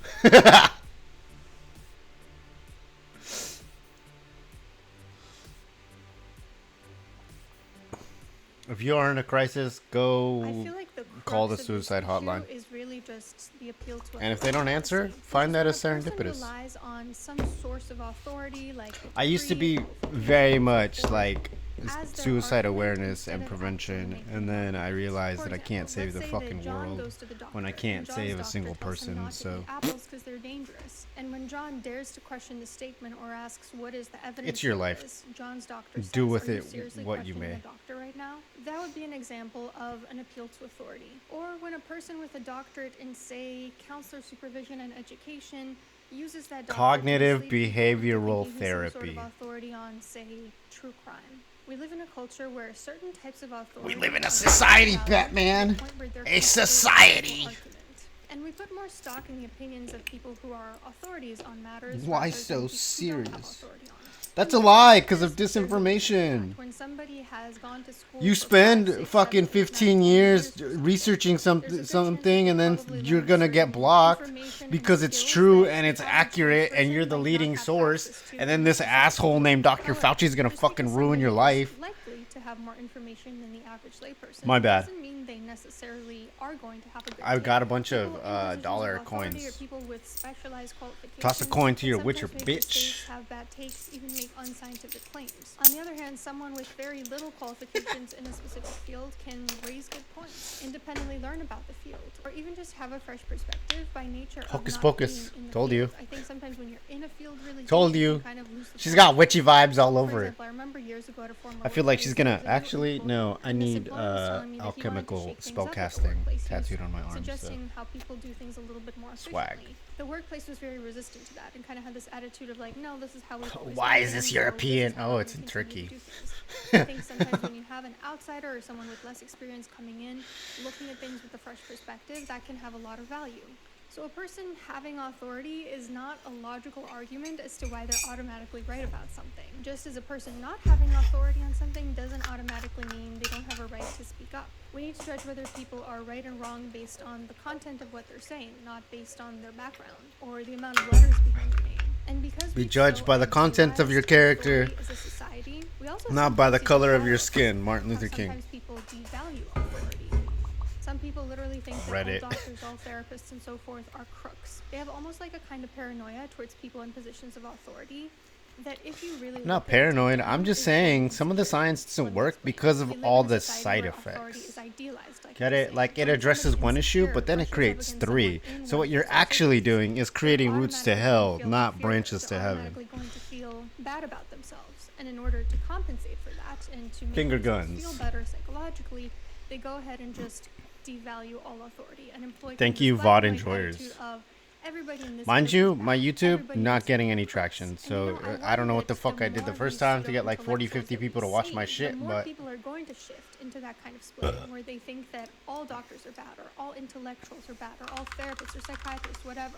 If you are in a crisis, go I feel like the call the crux of this suicide issue hotline. is really just the appeal to And if they don't answer, authority. find that Because as when a person serendipitous. relies on some source of authority, like a I used to decree, be very much like as their suicide argument awareness instead and of prevention, actually making and then I arguments. realized For that I can't example, save the let's say that fucking John world goes to the when I doctor, can't and John's save a doctor single tells him person. not to So eat apples because they're dangerous. And when John dares to question the statement or asks what is the evidence it's your for life. this, John's doctor says, Do with "Are you it seriously what you questioning may. the doctor right now?" That would be an example of an appeal to authority. Or when a person with a doctorate in, say, counselor supervision and education uses that doctorate to Cognitive mislead people into behavioral thinking he's some sort of therapy. authority on, say, true crime. We live in a culture where certain types of authority We live in a are society, valued Batman. to the point where they're A considered society. argument. And we put more stock in the opinions of people who are authorities on matters. Why rather than so people who don't have serious? authority on it. That's a lie because of disinformation. When somebody has gone to school You for 5, spend 6, fucking 7, 8, 15 9, 10 years years researching something and then you're gonna get blocked because it's skills true that and the it's average accurate and person you're the might not leading have source, access to and then in this society. asshole named Dr. However, Fauci's gonna just fucking because ruin your somebody is life. likely to have more information than the average layperson My bad. doesn't mean they necessarily are going to have a good I've day. got a bunch People of in positions dollar of authority coins. Or people with specialized qualifications Toss a coin to can your sometimes Witcher, make bitch. mistakes, have bad takes to even make unscientific claims. On the other hand, someone with very little qualifications in a specific field can raise good points, independently learn about the field, or even just have a fresh perspective by nature of Hocus not pocus. being in the Told field. you. I think sometimes when you're in a field really Told deep, you. can kind of lose the She's plot. got witchy vibes all For over her. example, I remember years ago at a former I feel like she's workplace, there gonna was a new actually employee, no. I and this need employer was telling me that he wanted to alchemical shake things up at the spellcasting workplace. He was tattooed on my arm. So suggesting how people do things a little bit more Swag. efficiently. The workplace was very resistant to that and kind of had this attitude of like, no, this is how we always Why done is it, this and so European? this is how Oh, we're it's gonna in continue to Turkey. do things. I think sometimes when you have an outsider or someone with less experience coming in, looking at things with a fresh perspective, that can have a lot of value. So a person having authority is not a logical argument as to why they're automatically right about something. Just as a person not having authority on something doesn't automatically mean they don't have a right to speak up. We need to judge whether people are right and wrong based on the content of what they're saying, not based on their background or the amount of letters behind their name. And because Be we've judged so by the content of your idealized character, authority as a society, we also not by the sometimes color of devalue your it. skin. Martin How Luther King. sometimes people devalue authority. Some people literally think that Reddit. all doctors, all therapists, and so forth are crooks. They have almost like a kind of paranoia towards people in positions of authority that if you really I'm not look at it paranoid. deeply, I'm just is saying some of the science doesn't work because We of live all in a the society side where authority effects. is idealized, like Get you're it? saying. Like it When addresses somebody's one issue, insecure, but then it brushes up creates against three. someone in So one what of you're those social actually groups, doing is they're creating roots to automatically hell, going to feel not inferior. branches to They're heaven. automatically going to feel bad about themselves. And in order to compensate for that and to make Finger themselves guns. feel better psychologically, they go ahead and just devalue all authority and employ Thank kind of you, this black VOD and white enjoyers. attitude of everybody in this Mind group you, is my bad, YouTube everybody not is getting any crooks. traction. And So I I don't know love what the that fuck I did the more first these time to get like 40, pseudo-intellectuals 50 that we people to watch see, my the shit, more but people are going to shift into that kind of splitting where they think that all doctors are bad or all intellectuals are bad or all therapists or psychiatrists, whatever.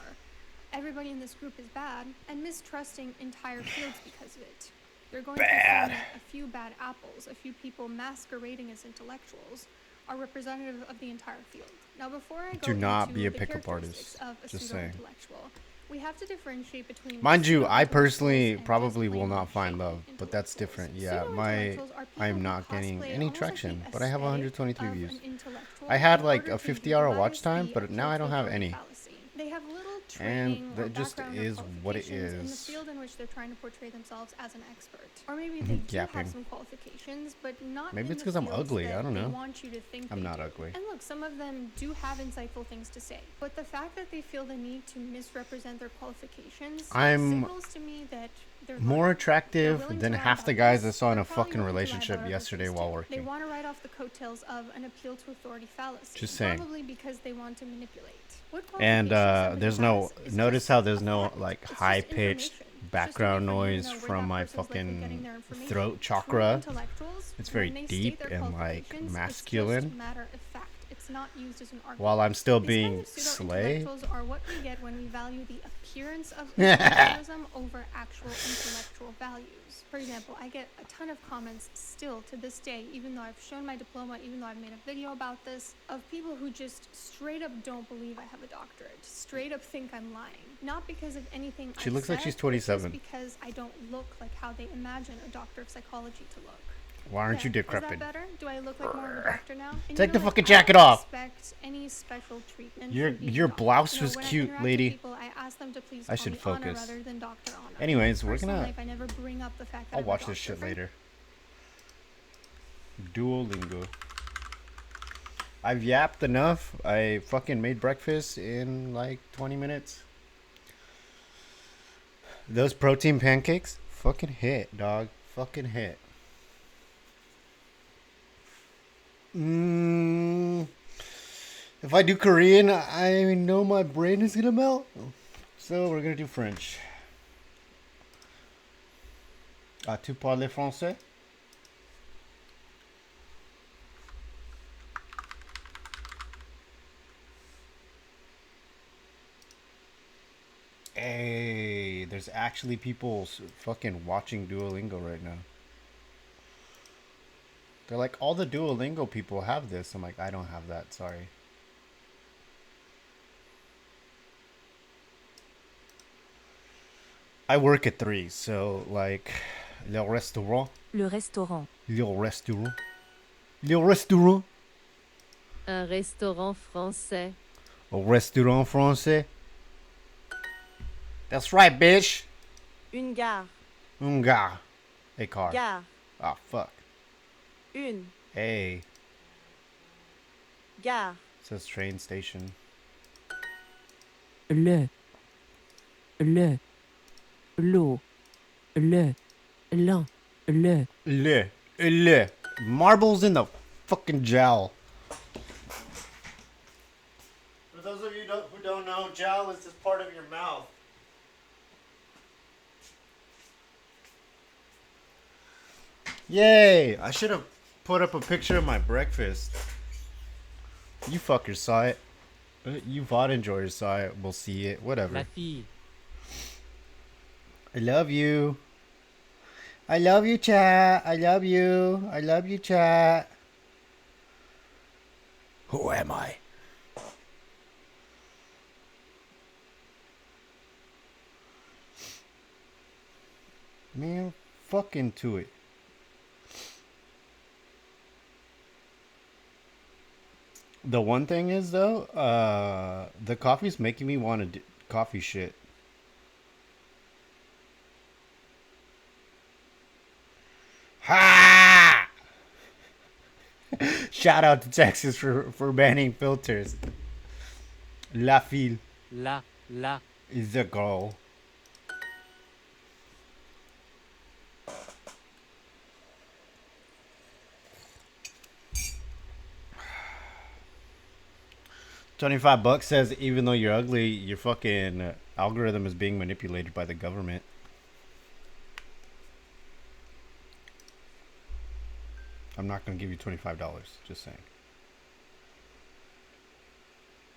Everybody in this group is bad and mistrusting entire fields because of it. They're going to assume that a few bad apples, a few people masquerading as intellectuals, are representative of the entire field. Now, before I go do not into be a the pickup characteristics artist. of a Just saying. pseudo-intellectual, we have to differentiate between Mind you, I pseudo-intellectuals personally and probably just will plain not old find shady love, but that's different. Yeah, Pseudo-intellectuals are people I'm who not getting cosplay any almost like the traction, but I have aesthetic 123 of views. an intellectual I had in like order a to 50-hour watch utilize time, the but now I don't have appeal to any. authority fallacy. They have little And training or that just background or is what it qualifications in the is. field in which they're trying to portray themselves as an expert. Or maybe they do Yapping. have some qualifications, but not Maybe in it's the 'cause I'm fields ugly, that I don't they know. want you to think I'm they not do. ugly. And look, some of them do have insightful things to say, but the fact that they feel the need to misrepresent their qualifications I'm signals to me that they're more lying. attractive They're willing than to lie half about the guys this. I saw in They're a probably fucking willing to lie relationship about other yesterday things while too. working. They want to ride off the coattails of an appeal to authority fallacy. Just saying. Probably because they want to manipulate. What And qualifications somebody there's no has is notice just how there's a no fact. like It's just high pitched information. It's just a way background for you to noise know where from that my person's likely getting fucking their information. throat True chakra. intellectuals, It's very when they deep state their and like qualifications, masculine. It's just matter of fact. It's not used as an argument. While I'm still These being kinds of slay. pseudo-intellectuals are what we get when we value the appearance of intellectualism over actual intellectual values. For example, I get a ton of comments still to this day, even though I've shown my diploma, even though I've made a video about this, of people who just straight up don't believe I have a doctorate, straight up think I'm lying. Not because of anything She I've looks like said, she's but 27. just because I don't look like how they imagine a doctor of psychology to look. Why aren't you There. decrepit? Is that better? Do I look like more of a doctor now? And Take you the know what? fucking I jacket don't off. expect any special treatment Your for being your a doctor. blouse You know, was when I cute, interact with lady. people, I ask them to please I call should me Anna focus. rather than Dr. Anna. Anyways, In we're personal gonna. life, I never bring up the fact that I'll I'm a watch this doctor. shit For later. Duolingo. I've yapped enough. I fucking made breakfast in like 20 minutes. Those protein pancakes, fucking hit, dog. Fucking hit. If I do Korean, I know my brain is gonna melt. So we're gonna do French. Tu parles français? Hey, there's actually people fucking watching Duolingo right now. They're like, all the Duolingo people have this. I'm like, I don't have that, sorry. I work at 3, so like, le restaurant. Le restaurant. Le restaurant. Le restaurant. Un restaurant français. Au restaurant français. That's right, bitch. Une gare. Un gars. A car. Gare. Oh, fuck. Une. A. Gare. Says train station. Le. Le. L'eau. Le. L'an. Le. Le. Marbles in the fucking jowl. For those of you who don't know, jowl is just part of your mouth. Yay! I should have put up a picture of my breakfast. You fuckers saw it. You VOD enjoyers saw it. We'll see it. Whatever. La fille. I love you. I love you, chat. I love you. I love you, chat. Who am I? Man, fuck into it. The one thing is though, the coffee's making me want to do coffee shit. Ha! Shout out to Texas for banning filters. La fille. La. Is the girl. $25 says even though you're ugly, your fucking algorithm is being manipulated by the government. I'm not gonna give you $25. Just saying.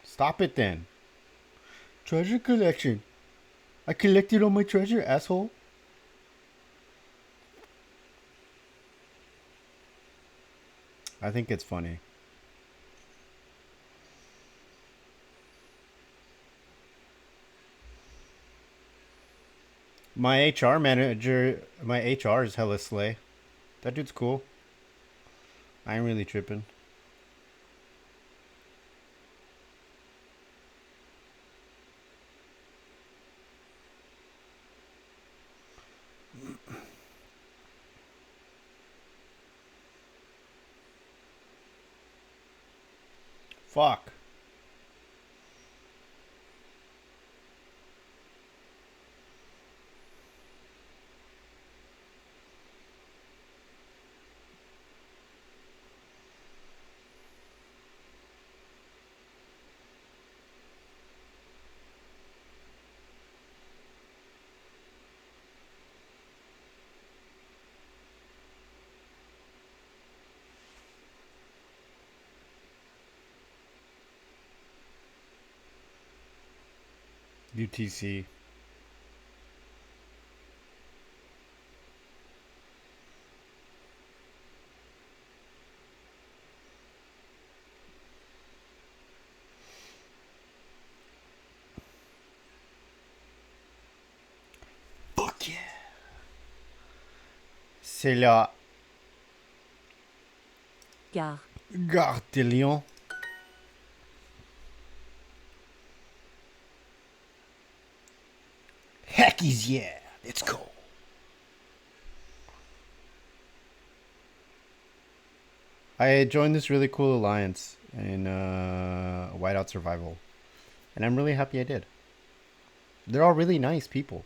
Stop it then. Treasure collection. I collected all my treasure, asshole. I think it's funny. My HR manager, my HR is hella slay. That dude's cool. I ain't really tripping. Fuck. UTC. Fuck yeah. C'est la Gare. Gare de Lyon. Heckies, yeah. Let's go. I joined this really cool alliance in Whiteout Survival. And I'm really happy I did. They're all really nice people.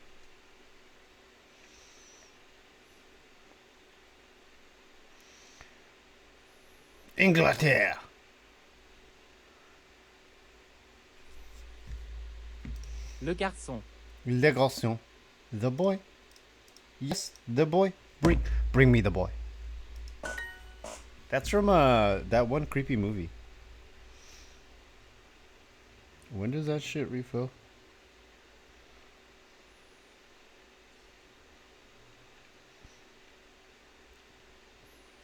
Inglaterre. Le garçon. Le garçon. The boy. Yes, the boy. Bring me the boy. That's from that one creepy movie. When does that shit refill?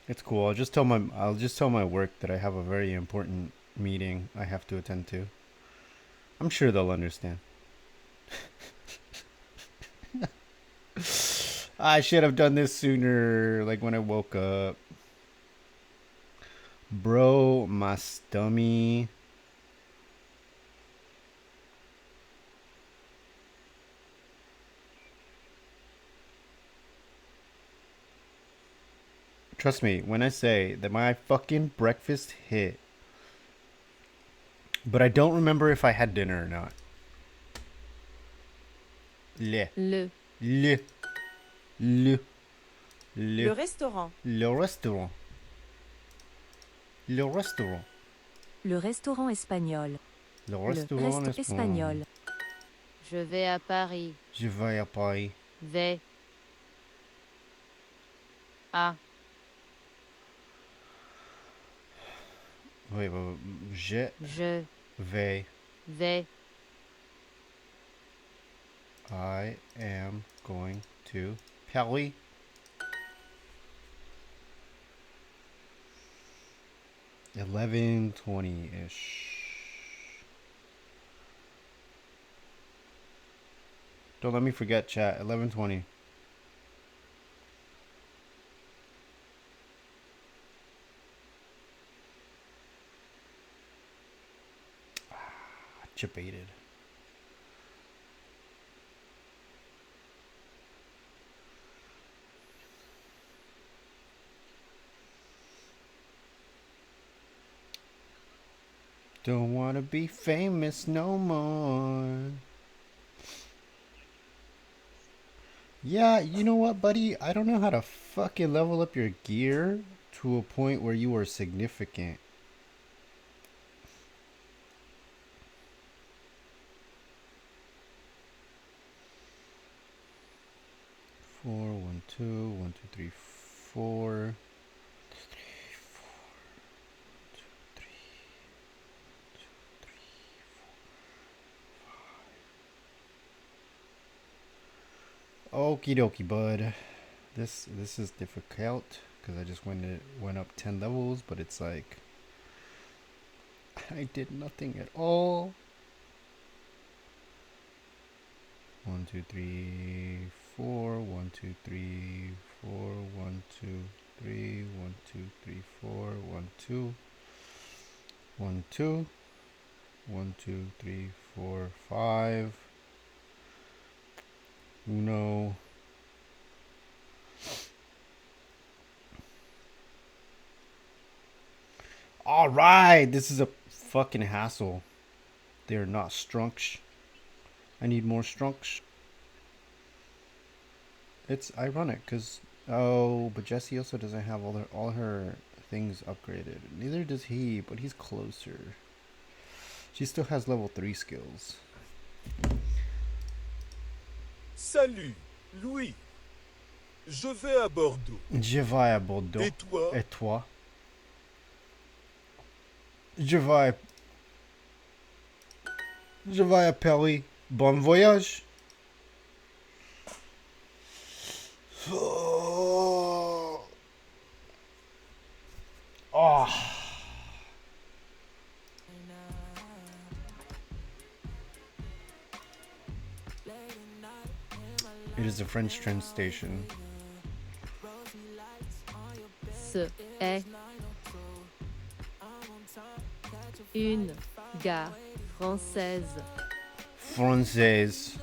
It's cool. I'll just tell my work that I have a very important meeting I have to attend to. I'm sure they'll understand. I should have done this sooner, like when I woke up. Bro, my stomach. Trust me when I say that my fucking breakfast hit. But I don't remember if I had dinner or not. Le. Le. Le restaurant. Le restaurant. Le restaurant. Le restaurant espagnol. Le restaurant espagnol. Je vais à Paris. Je vais à Paris. Vais. À. Wait. Je vais. Vais. I am going to Paris. $11:20-ish. Don't let me forget, chat. 11:20. Debated. Don't wanna be famous no more. Yeah, you know what, buddy? I don't know how to fucking level up your gear to a point where you are significant. Four, 1, 2, 1, 2, 3, 4. Okie dokie, bud. This is difficult because I just went up 10 levels, but it's like I did nothing at all. 1, 2, 3, 4. 1, 2, 3, 4. 1, 2, 3. 1, 2, 3, 4. 1, 2. 1, 2. 1, 2, 3, 4, 5. Uno. All right, this is a fucking hassle. They're not strunks. I need more strunks. It's ironic because but Jesse also doesn't have all her things upgraded. Neither does he, but he's closer. She still has level 3 skills. Salut, Louis. Je vais à Bordeaux. Je vais à Bordeaux. Et toi? Et toi? Je vais à Paris. Bon voyage. Oh. It is a French train station. Ce est une gare française. Française.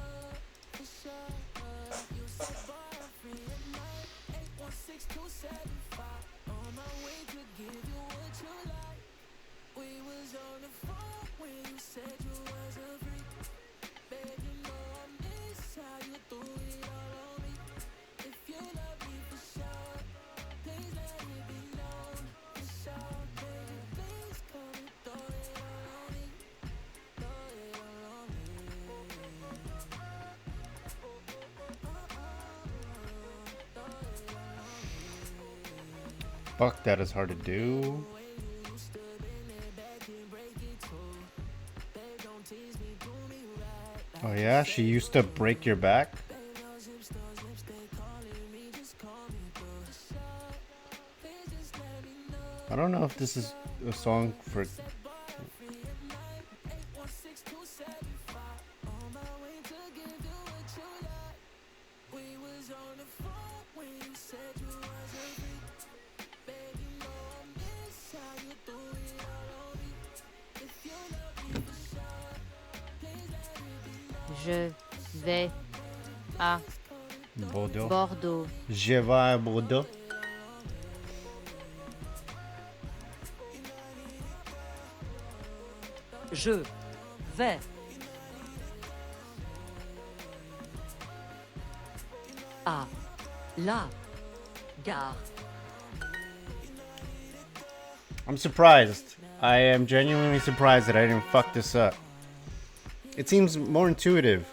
Fuck, that is hard to do. Oh yeah, she used to break your back? I don't know if this is a song for... Je vais à Bordeaux. Bordeaux. Je vais à Bordeaux. Je vais. À la gare. I'm surprised. I am genuinely surprised that I didn't fuck this up. It seems more intuitive.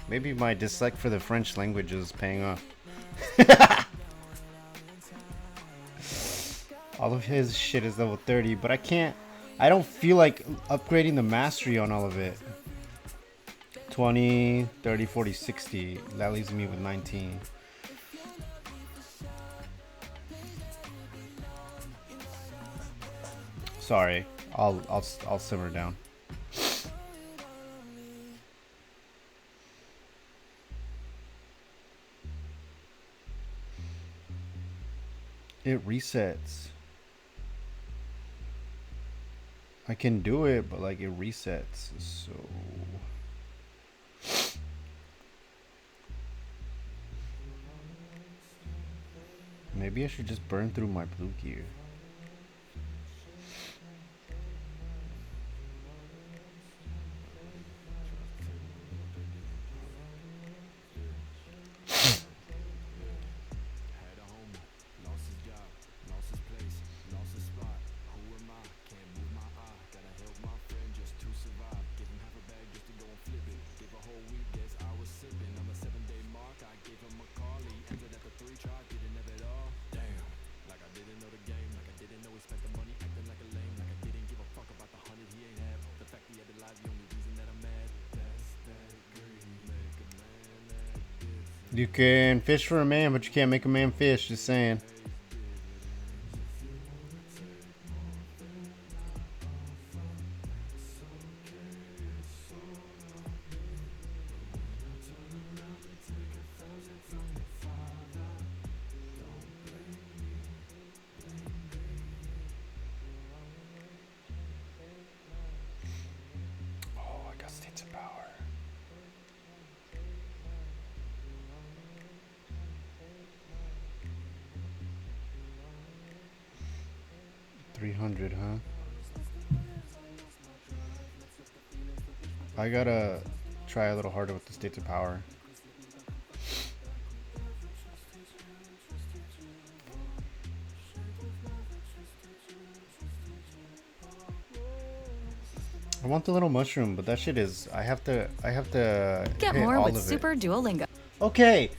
Maybe my dislike for the French language is paying off. All of his shit is level 30, but I don't feel like upgrading the mastery on all of it. 20, 30, 40, 60. That leaves me with 19. Sorry, I'll simmer down. It resets. I can do it, but like it resets, so maybe I should just burn through my blue gear. You can fish for a man, but you can't make a man fish, just saying. Oh, I got states of power. 300, huh? I gotta try a little harder with the states of power. I want the little mushroom, but that shit is I have to Get hit more all with of it. Super Duolingo. Okay,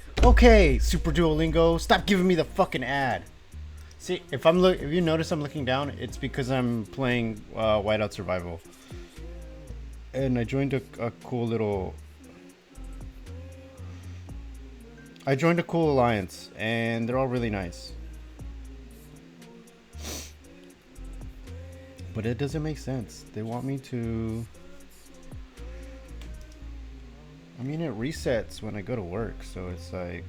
Super Duolingo, stop giving me the fucking ad. See, if you notice I'm looking down, it's because I'm playing Whiteout Survival, and I joined a cool little. I joined a cool alliance, and they're all really nice. But it doesn't make sense. They want me to. I mean, it resets when I go to work, so it's like.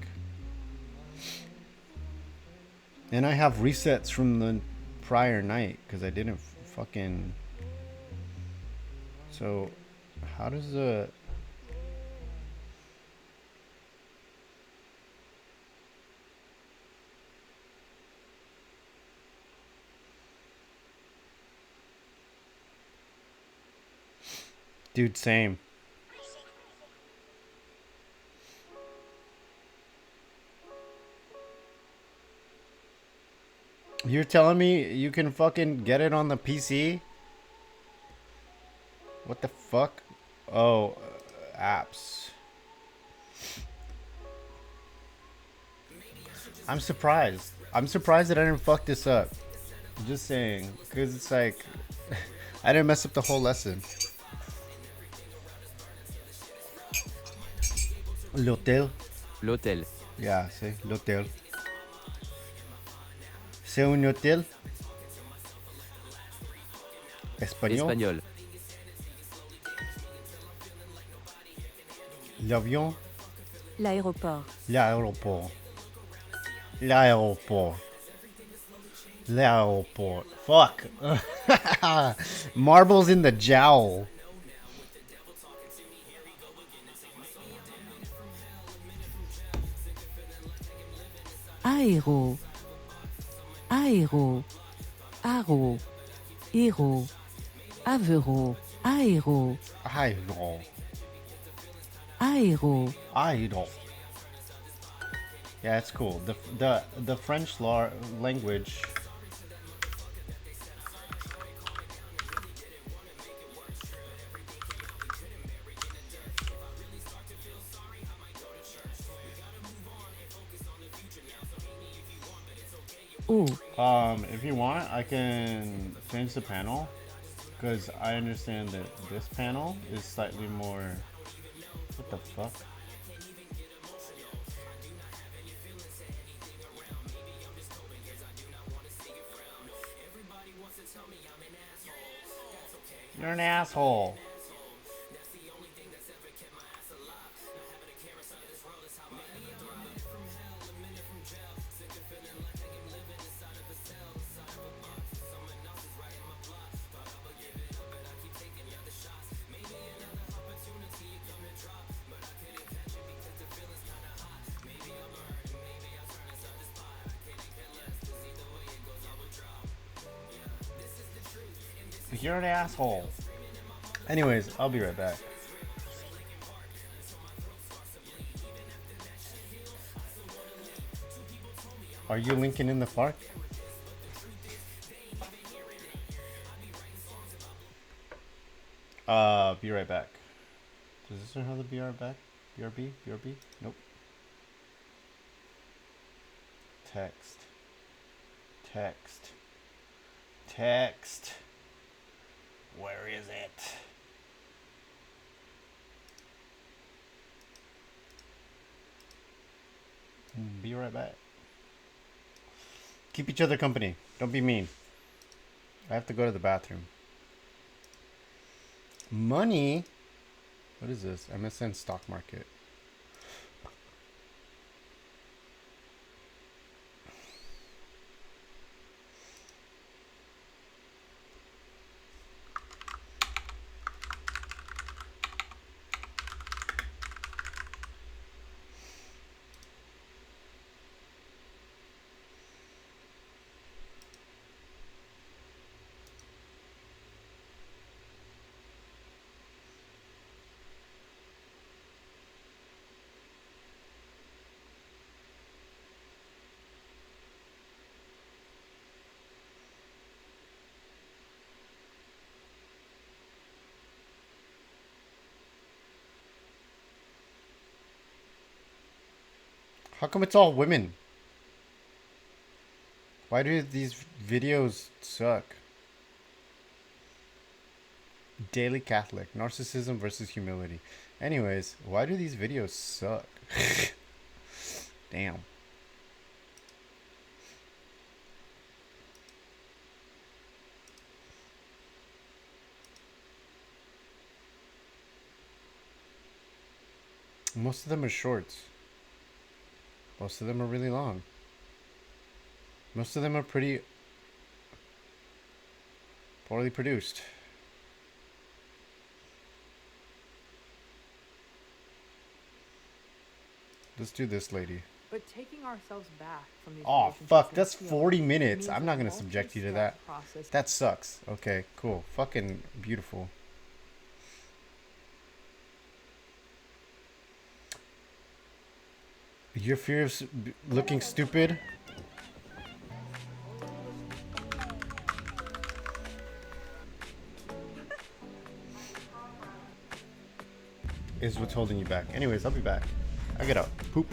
And I have resets from the prior night because I didn't fucking. So, how does the. Dude, same. You're telling me you can fucking get it on the PC? What the fuck? Oh, apps. I'm surprised. I'm surprised that I didn't fuck this up. I'm just saying. Because it's like... I didn't mess up the whole lesson. L'hôtel. L'hôtel. Yeah, see? L'hôtel. C'est un hôtel? Espagnol? Espagnol. L'avion? L'aéroport. L'aéroport. L'aéroport. L'aéroport. Fuck. Marbles in the jowl. Aéro. Aéro. Aro. Héros. Avero. Aéro. Aéro. Aéro. Aéro. Yeah, it's cool. The French language. Oh. If you want, I can change the panel because I understand that this panel is slightly more. What the fuck? You're an asshole. You're an asshole. Anyways, I'll be right back. Are you Lincoln in the park? Be right back. Does this know how to be right back? BRB? BRB? Nope. Text. Text. Text. Where is it? Be right back. Keep each other company. Don't be mean. I have to go to the bathroom. Money? What is this? MSN stock market. How come it's all women? Why do these videos suck? Daily Catholic. Narcissism versus humility. Anyways, why do these videos suck? Damn. Most of them are shorts. Most of them are really long. Most of them are pretty poorly produced. Let's do this lady. But taking ourselves back from these Oh relationships fuck, can that's feel 40 minutes. means I'm a not gonna subject you to multi-step that. process. That sucks. Okay, cool. Fucking beautiful. Your fear of looking stupid? Is what's holding you back. Anyways, I'll be back. I get up. Poop.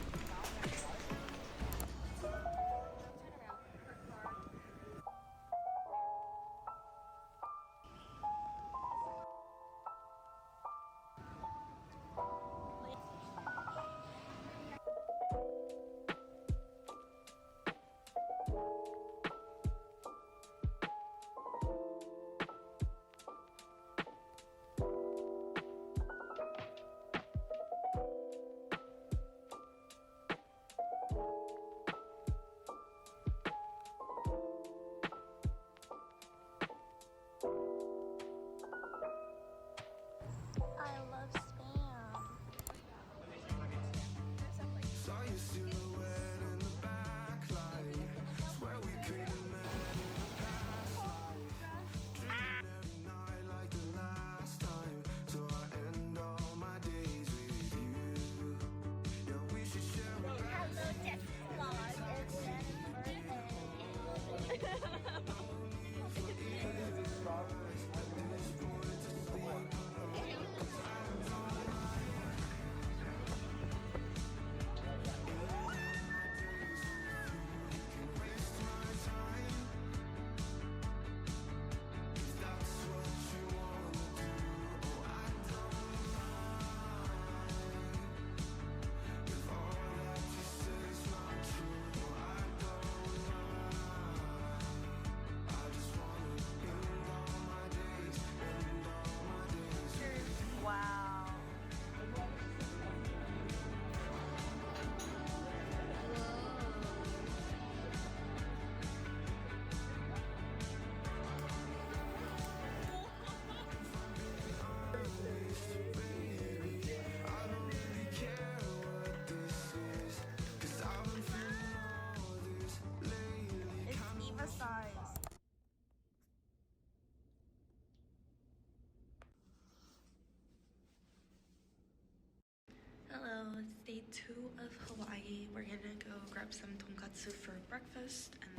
2 of Hawaii. We're gonna go grab some tonkatsu for breakfast and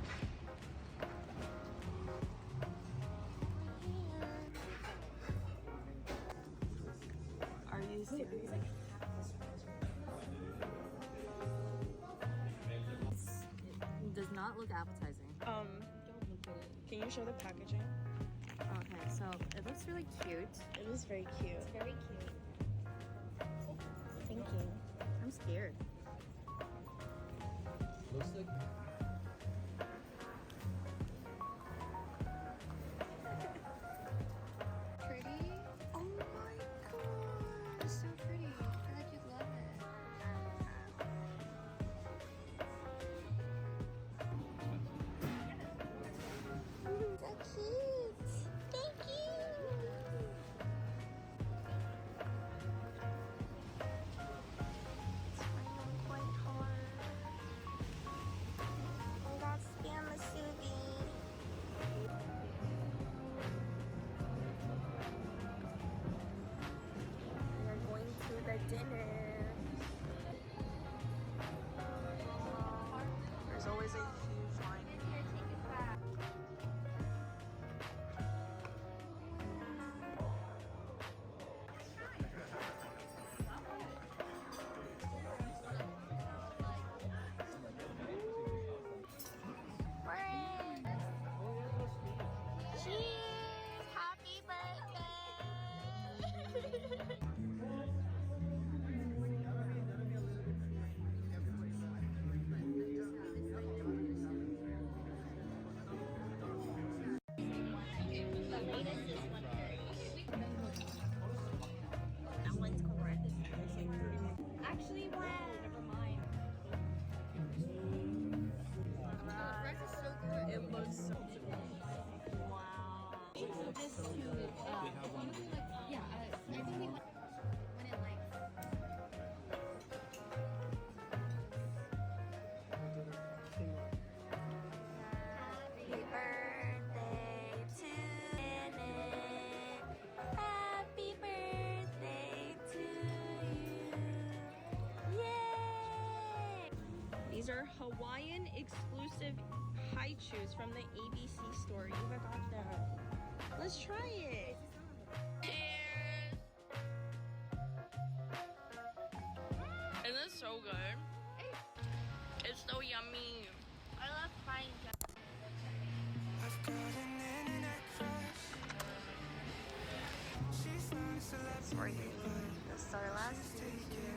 Are you serious? It does not look appetizing. can you show the packaging? Okay, so it looks really cute. It is very cute. It's very cute. Thank you. I'm scared. Looks like Pretty? Oh my god, it's so pretty. I feel like you'd love it. So cute. Thank you. It's raining quite hard. We got spam musubi. We're going to the dinner. There's always a huge line. Cheers! Happy birthday! Actually, wow. Never mind. It looks so Wow. Just to, yeah, I think we went in like. Happy birthday to Janet. Happy birthday to you. Yay! These are Hawaiian exclusive high chews from the ABC store. You got them. Let's try it. Cheers! It is so good. It's so yummy. I love frying. I've got an internet crush. She's not a celebrity, but This is our last she's taken.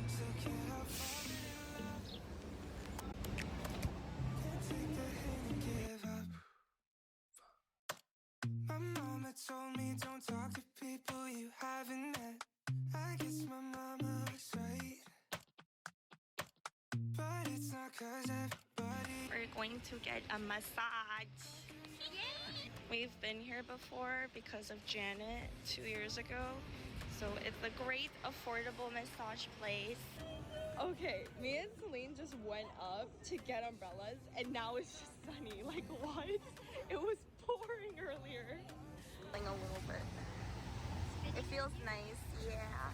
So can't help falling in love. Can't take the hint and give up. My mama told me don't talk to people you haven't met. I guess my mama was right, but it's not 'cause everybody. We're going to get a massage. We've been here before because of Janet 2 years ago. So it's a great affordable massage place. Okay, me and Celine just went up to get umbrellas and now it's just sunny. Like what? It was pouring earlier. Like a little bit. It feels nice, yeah.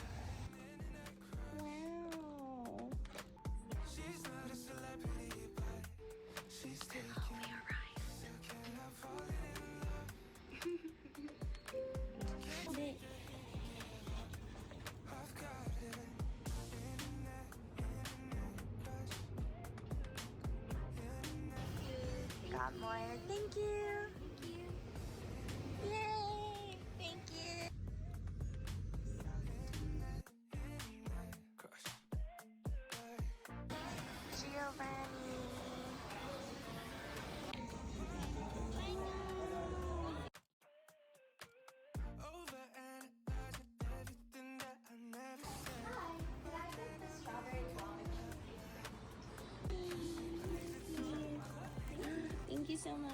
Wow. She's not a celebrity, but she's taken. So can't help falling in love. I've got it. Internet crush. Got more. Thank you. Yay! Thank you. Giovanni. Overanalyzing everything that I never said. Thank you so much.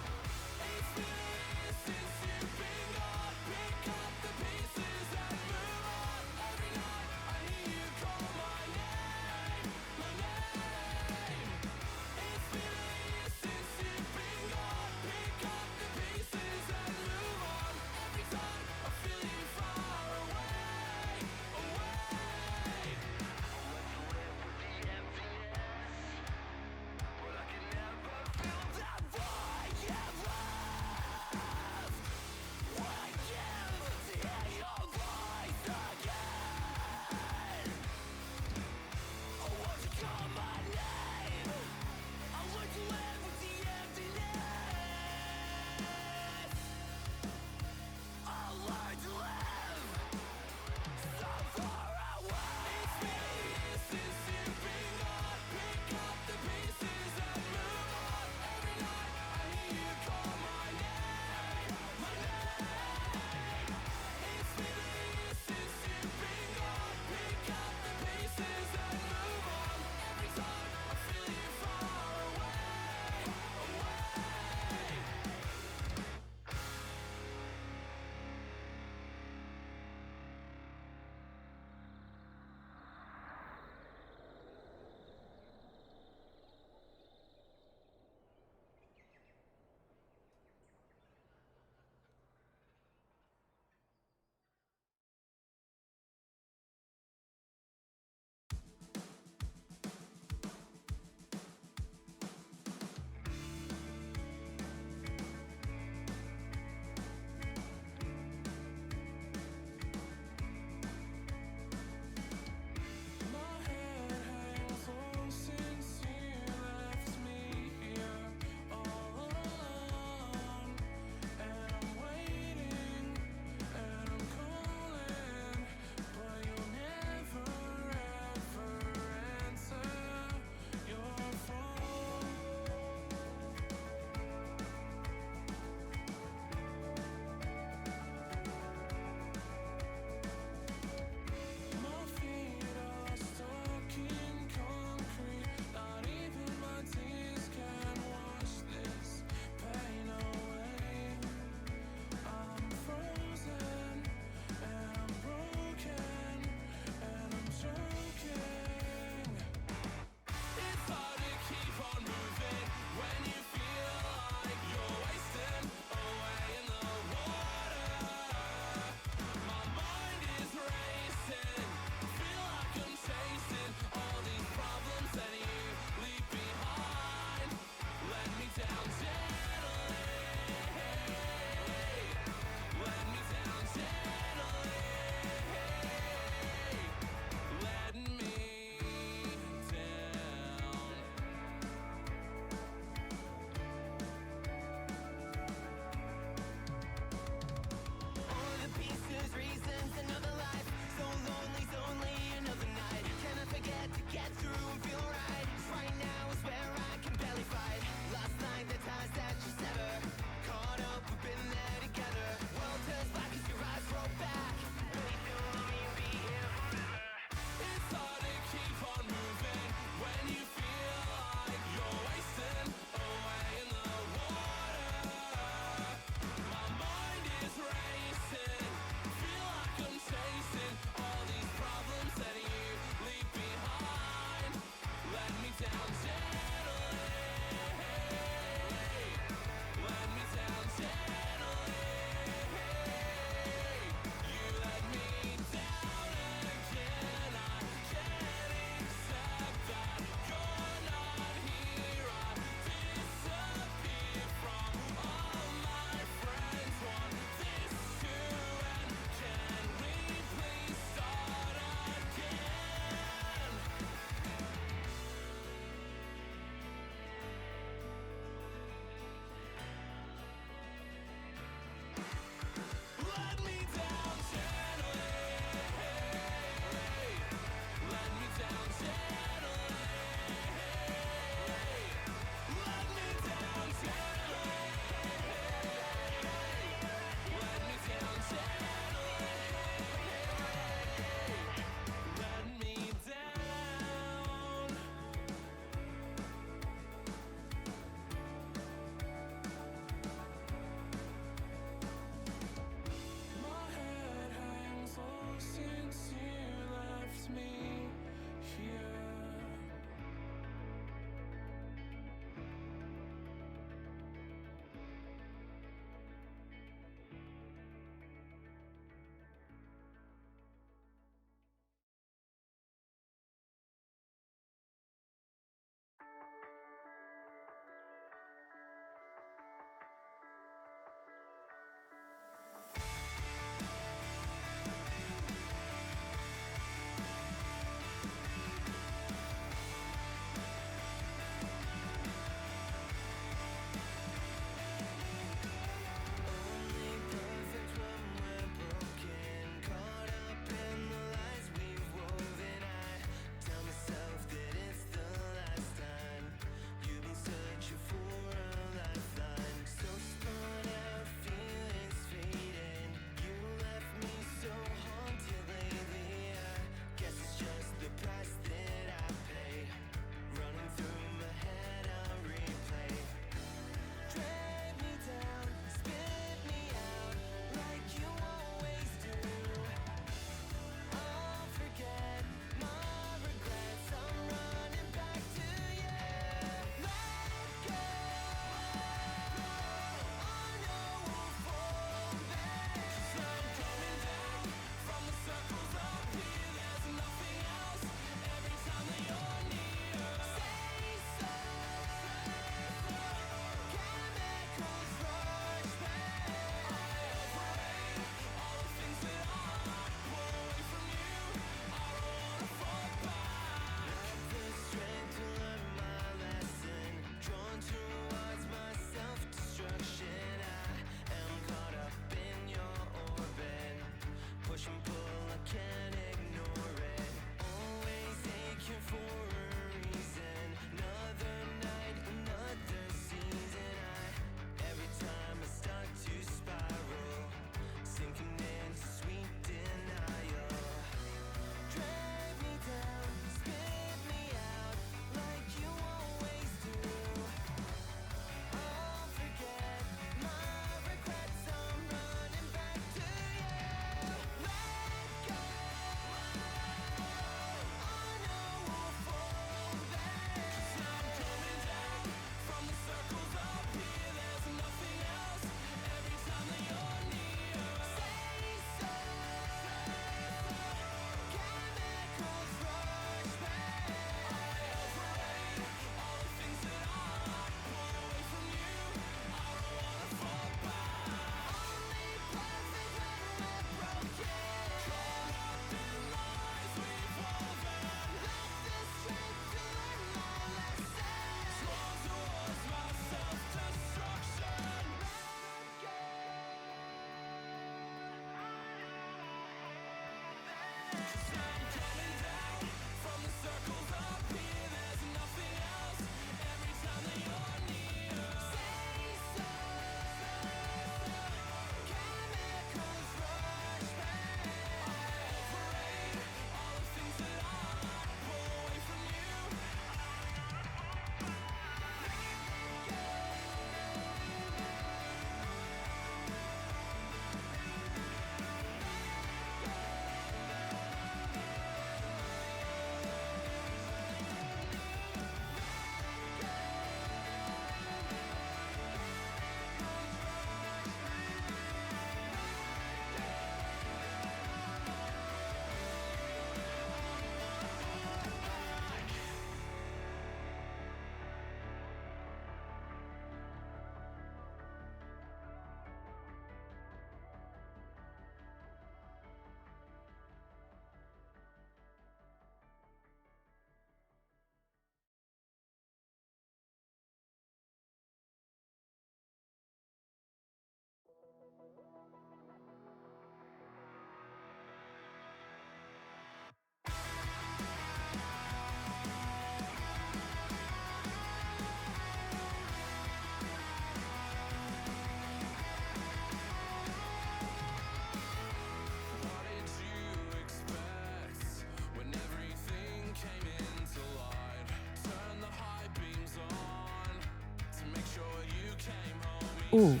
O.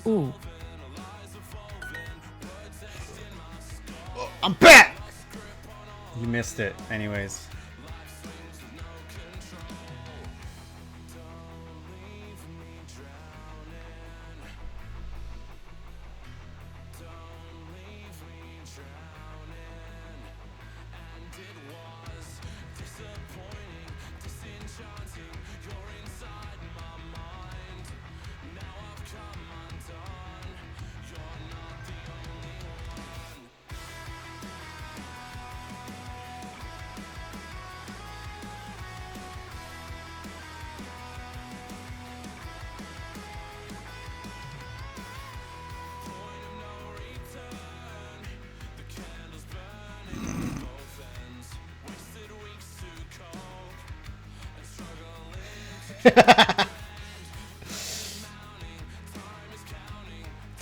O. I'm back! You missed it, anyways.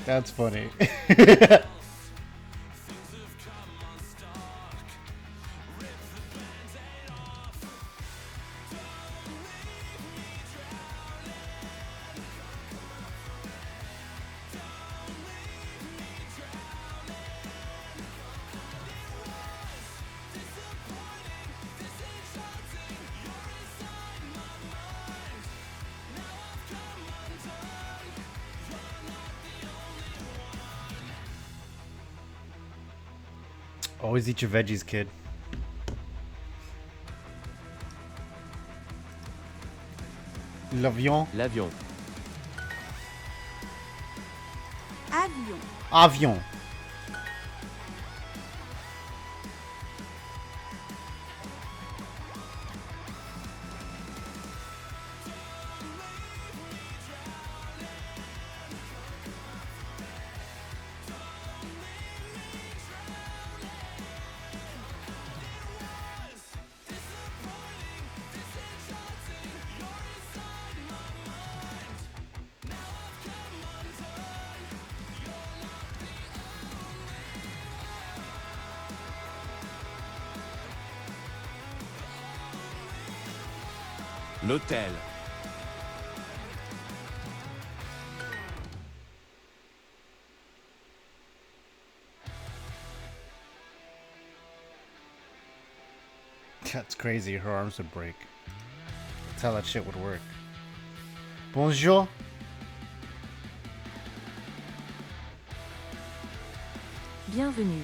That's funny. Always eat your veggies, kid. L'avion. L'avion. Avion. Avion. L'hôtel. That's crazy. Her arms would break. That's how that shit would work. Bonjour. Bienvenue.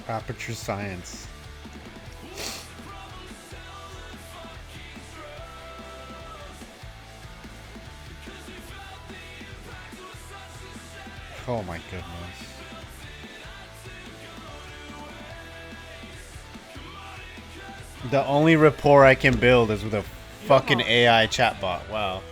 Aperture Science. Oh my goodness. The only rapport I can build is with a fucking AI chatbot. Wow.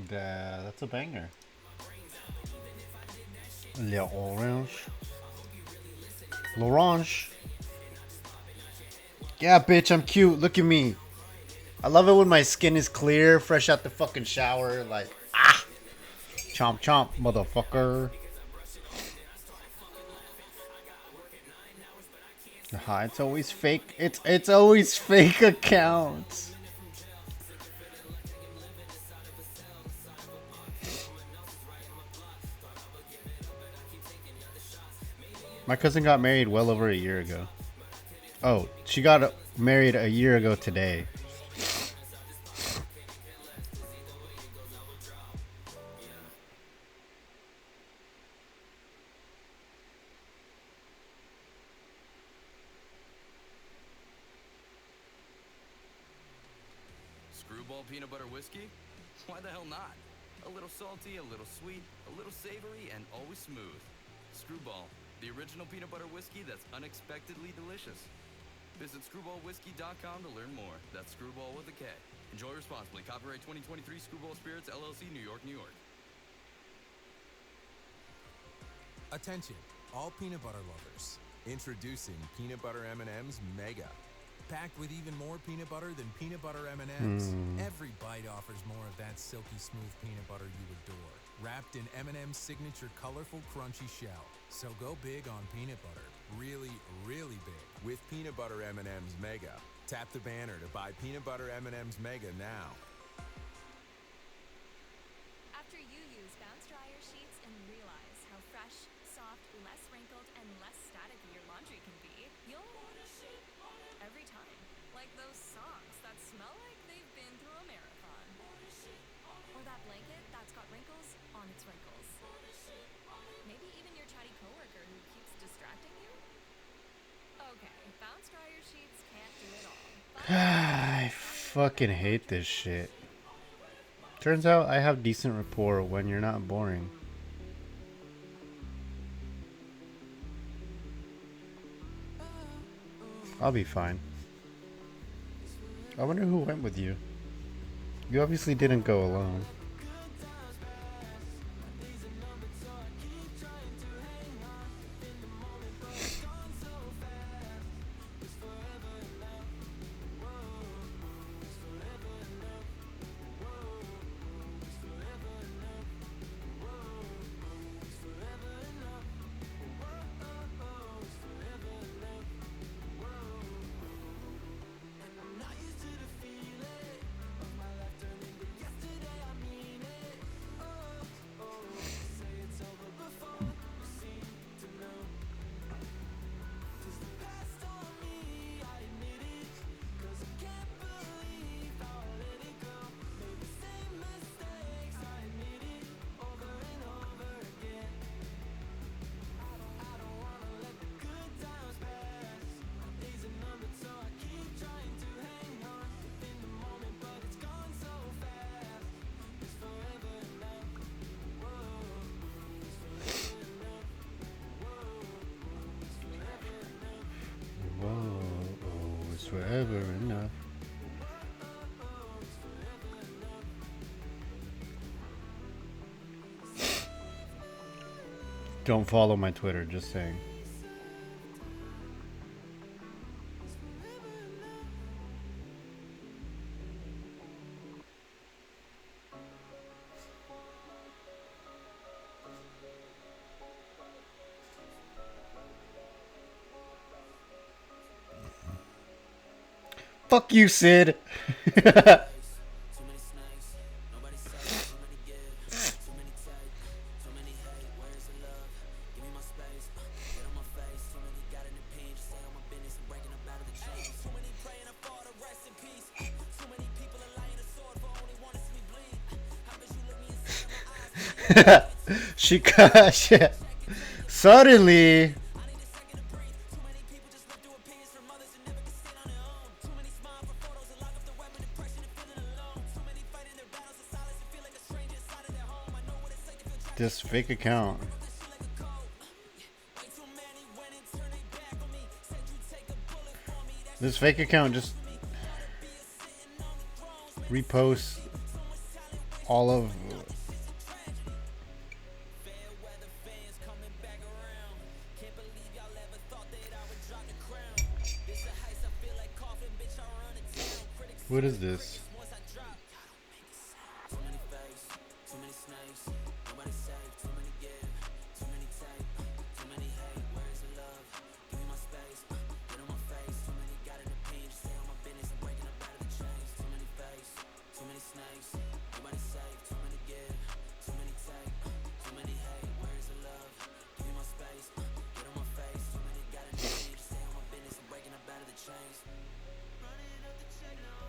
That's a banger. L'orange. L'orange. Yeah, bitch, I'm cute. Look at me. I love it when my skin is clear, fresh out the fucking shower. Like, ah! Chomp chomp, motherfucker. Hi, it's always fake. It's always fake accounts. My cousin got married well over a year ago. Oh, she got married a year ago today. Screwball peanut butter whiskey? Why the hell not? A little salty, a little sweet, a little savory, and always smooth. Screwball, the original peanut butter whiskey that's unexpectedly delicious. Visit screwballwhiskey.com to learn more. That's Screwball with a K. Enjoy responsibly. Copyright 2023 Screwball Spirits, LLC, New York, New York. Attention, all peanut butter lovers. Introducing Peanut Butter M&M's Mega. Packed with even more peanut butter than peanut butter M&M's. Every bite offers more of that silky smooth peanut butter you adore. Wrapped in M&M's signature colorful crunchy shell. So go big on peanut butter. Really, really big. With Peanut Butter M&M's Mega. Tap the banner to buy Peanut Butter M&M's Mega now. After you use Bounce Dryer Sheets and realize how fresh, soft, less wrinkled, and less staticky your laundry can be, you'll every time. Like those socks that smell like they've been through a marathon. Or that blanket that's got wrinkles on its wrinkles. Maybe even your chatty coworker who keeps distracting you? Okay, Bounce Dryer Sheets can't do it all. I fucking hate this shit. Turns out I have decent rapport when you're not boring. I'll be fine. I wonder who went with you. You obviously didn't go alone. Forever enough. Don't follow my Twitter, just saying. Fuck you, Sid. She suddenly. This fake account. This fake account just reposts all of what is this?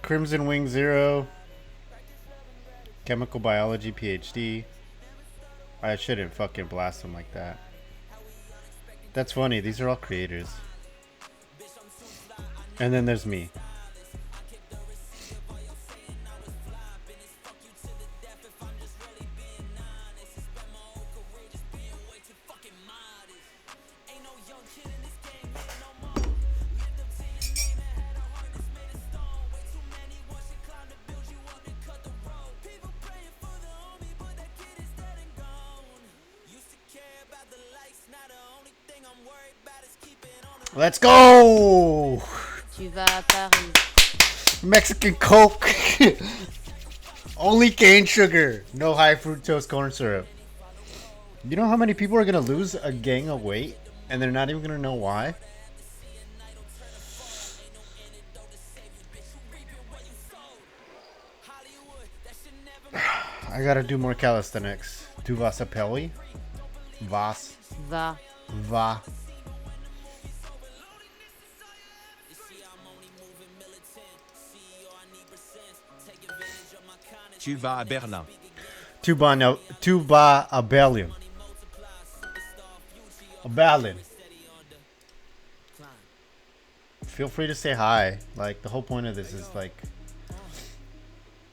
Crimson Wing Zero, Chemical Biology PhD. I shouldn't fucking blast them like that. That's funny, these are all creators. And then there's me. Let's go! Tu vas à Paris. Mexican Coke. Only cane sugar. No high fructose corn syrup. You know how many people are going to lose a gang of weight and they're not even going to know why? I gotta do more calisthenics. Tu vas à Paris? Vas. Va. Va. Tu vas à Berlin. Tu vas à Berlin. A Berlin. Feel free to say hi. Like, the whole point of this is like...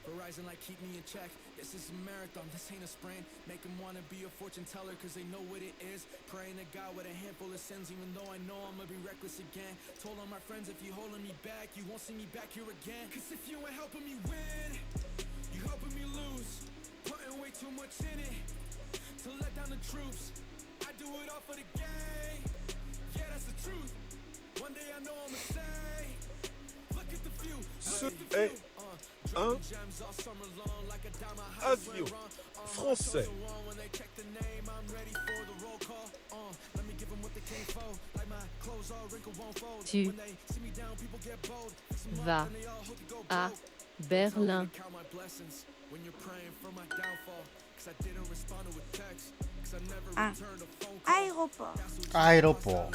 Verizon, like, keep me in check. This is a marathon, this ain't a sprint. Make them wanna be a fortune teller, cause they know what it is. Praying to God with a handful of sins, even though I know I'm gonna be reckless again. Told all my friends, if you holding me back, you won't see me back here again. Cause if you ain't helping me win, you helping me lose. Putting way too much in it to let down the troops. I do it all for the game. Yeah, that's the truth. One day I know I'ma say, look at the view. Ce est un avion français. Tu vas à Berlin. Ah, aéroport. Aéroport.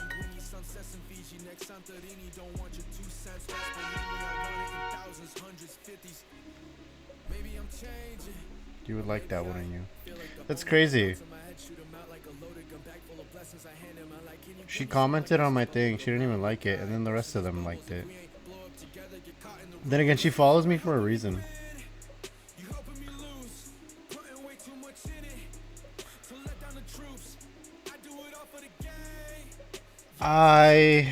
You would like that, wouldn't you? That's crazy. She commented on my thing. She didn't even like it, and then the rest of them liked it. Then again, she follows me for a reason. I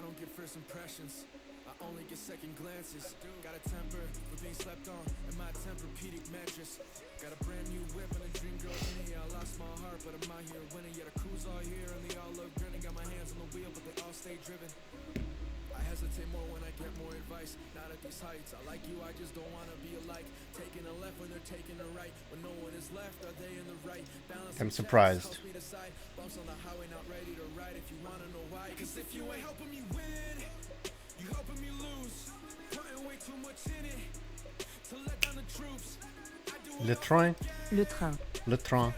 don't get first impressions, I only get second glances. Got a temper for being slept on, and my Tempur-Pedic mattress. Got a brand new whip and a dream girl in here. I lost my heart, but I'm out here winning. Yeah, the crew's all here and they all look grinning. Got my hands on the wheel, but they all stay driven. I hesitate more when I get more advice. Not at these heights. I like you, I just don't wanna be alike. Taking a left when they're taking a right. When no one is left, are they in the right? Balance. I'm surprised. Bumps on the highway, not ready to ride. If you wanna know why, cause if you ain't helping me win, you helping me lose. Putting way too much in it to let down the troops. Le train. Le train. Le train.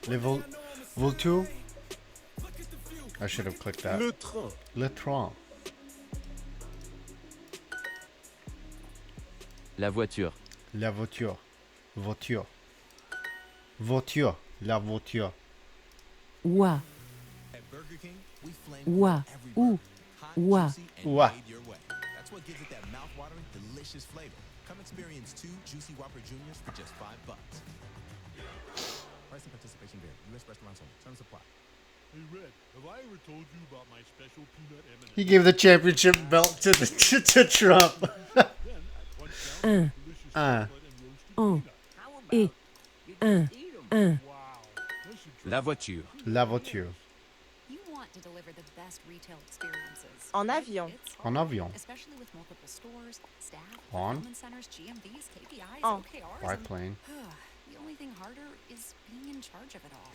Les voitures. I should have clicked that. Le train. Le train. La voiture. La voiture. Voiture. Voiture. La voiture. Ouah. Ouah. Ou. Ouah. Ouah. That's what gives it that mouth-watering, delicious flavor. Come experience 2 juicy Whopper Juniors for just $5. Price and participation vary. U.S. restaurants only. Terms apply. Hey Red, have I ever told you about my special peanut M&M? He gave the championship belt to Trump. Un. Et. Un. La voiture. La voiture. You want to deliver the best retail experiences. En avion. En avion. Especially with multiple stores, staff, On. fulfillment centers, GMVs, KPIs, En. OKRs. Biplane. The only thing harder is being in charge of it all.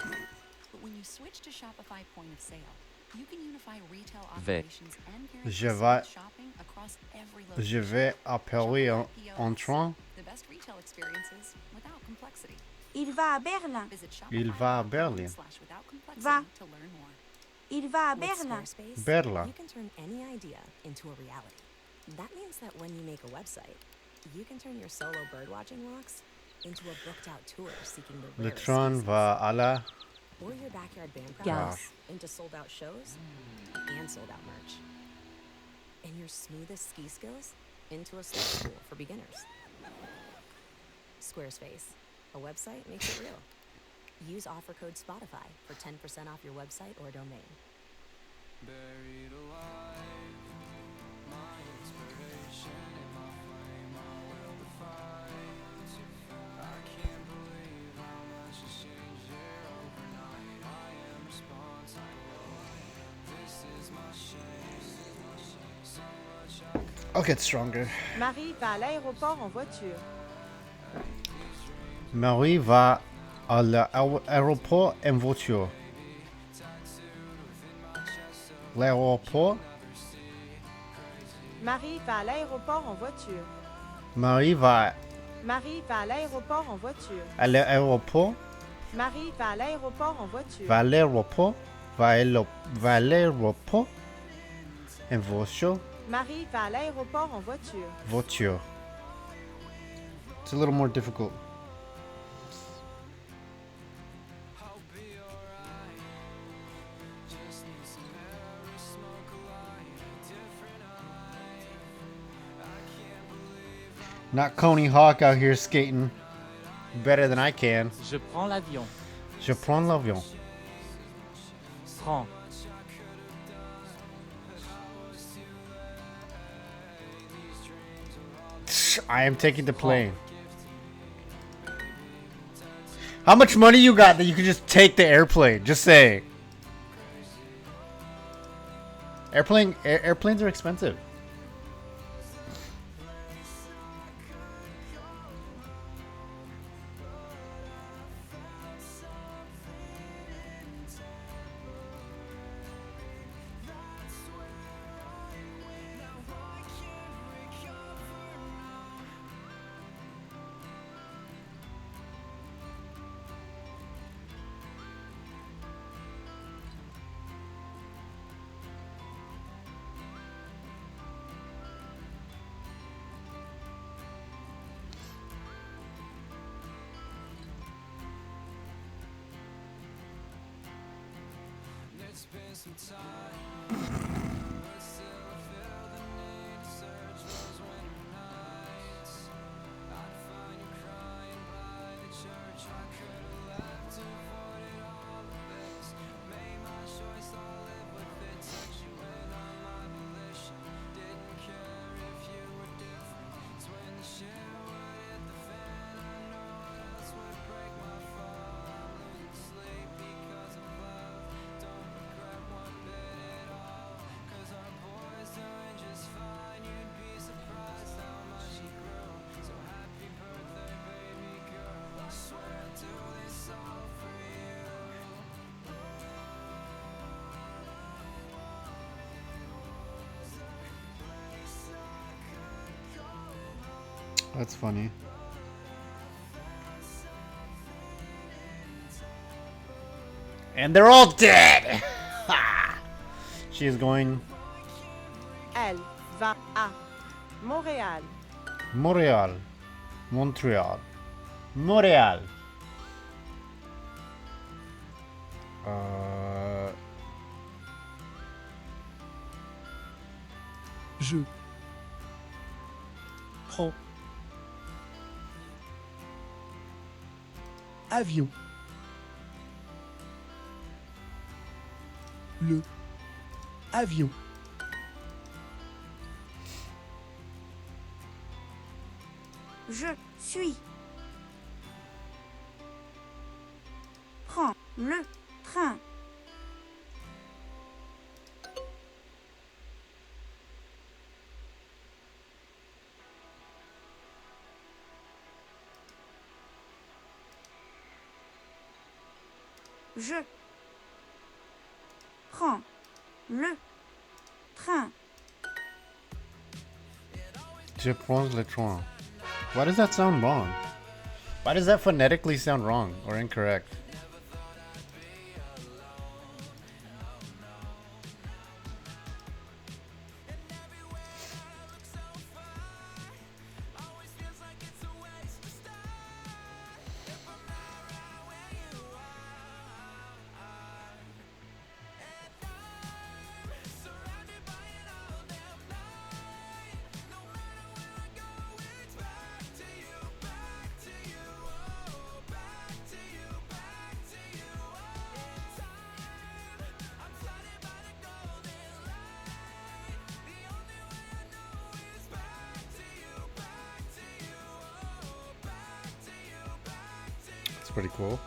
But when you switch to Shopify Point of Sale, you can unify retail operations and Je vais. shopping across every Je location. vais à Paris en train. The best retail experiences without complexity. Il va à Berlin. Visit Il va à Berlin. Shopify.com/without complexity Va. to learn more. Il va à With Berlin. Squarespace, Berlin. you can turn any idea into a reality. That means that when you make a website, you can turn your solo birdwatching walks into a booked-out tour seeking the Le rarest train species. va à la... Or your backyard band Gare. practice into sold-out shows and sold-out merch. And your smoothest ski skills into a slope school for beginners. Squarespace. A website makes it real. Use offer code Spotify for 10% off your website or domain. Buried alive, my inspiration in my flame, I will defy. I'll get stronger. Marie va à l'aéroport en voiture. Marie va à l'aéroport en voiture. L'aéroport. Marie va à l'aéroport en voiture. Marie va Marie va à l'aéroport en voiture. à l'aéroport. Marie va à l'aéroport en voiture. Va à l'aéroport. Va à l'aéroport en voiture. Marie va à l'aéroport en voiture. Voiture. It's a little more difficult. Not Coney Hawk out here skating better than I can. Je prends l'avion. Je prends l'avion. Prends. I am taking the plane. How much money you got that you can just take the airplane? Just say. Airplanes are expensive. It's been some time, but still I feel the need to search those winter nights. I'd find you crying by the church. I could have left to avoid it all of this. Made my choice, I'll live with it. Took you in on my volition. Didn't care if you were different. It's when the shit would hit the fan. I know what else would break my fall. I'm losing sleep because of love. Don't regret one bit at all. Cause our boy's doing just fine. You'd be surprised how much he grew. So happy birthday, baby girl. I swear I'd do this all for you. That's funny. And they're all dead. She is going Elle va à Montréal. Montréal. Montreal. Montréal. Je prends avion. Le avion. Je suis. Prends le train. Je prends le train. Je prends le train. Why does that sound wrong? Why does that phonetically sound wrong or incorrect? It's pretty cool.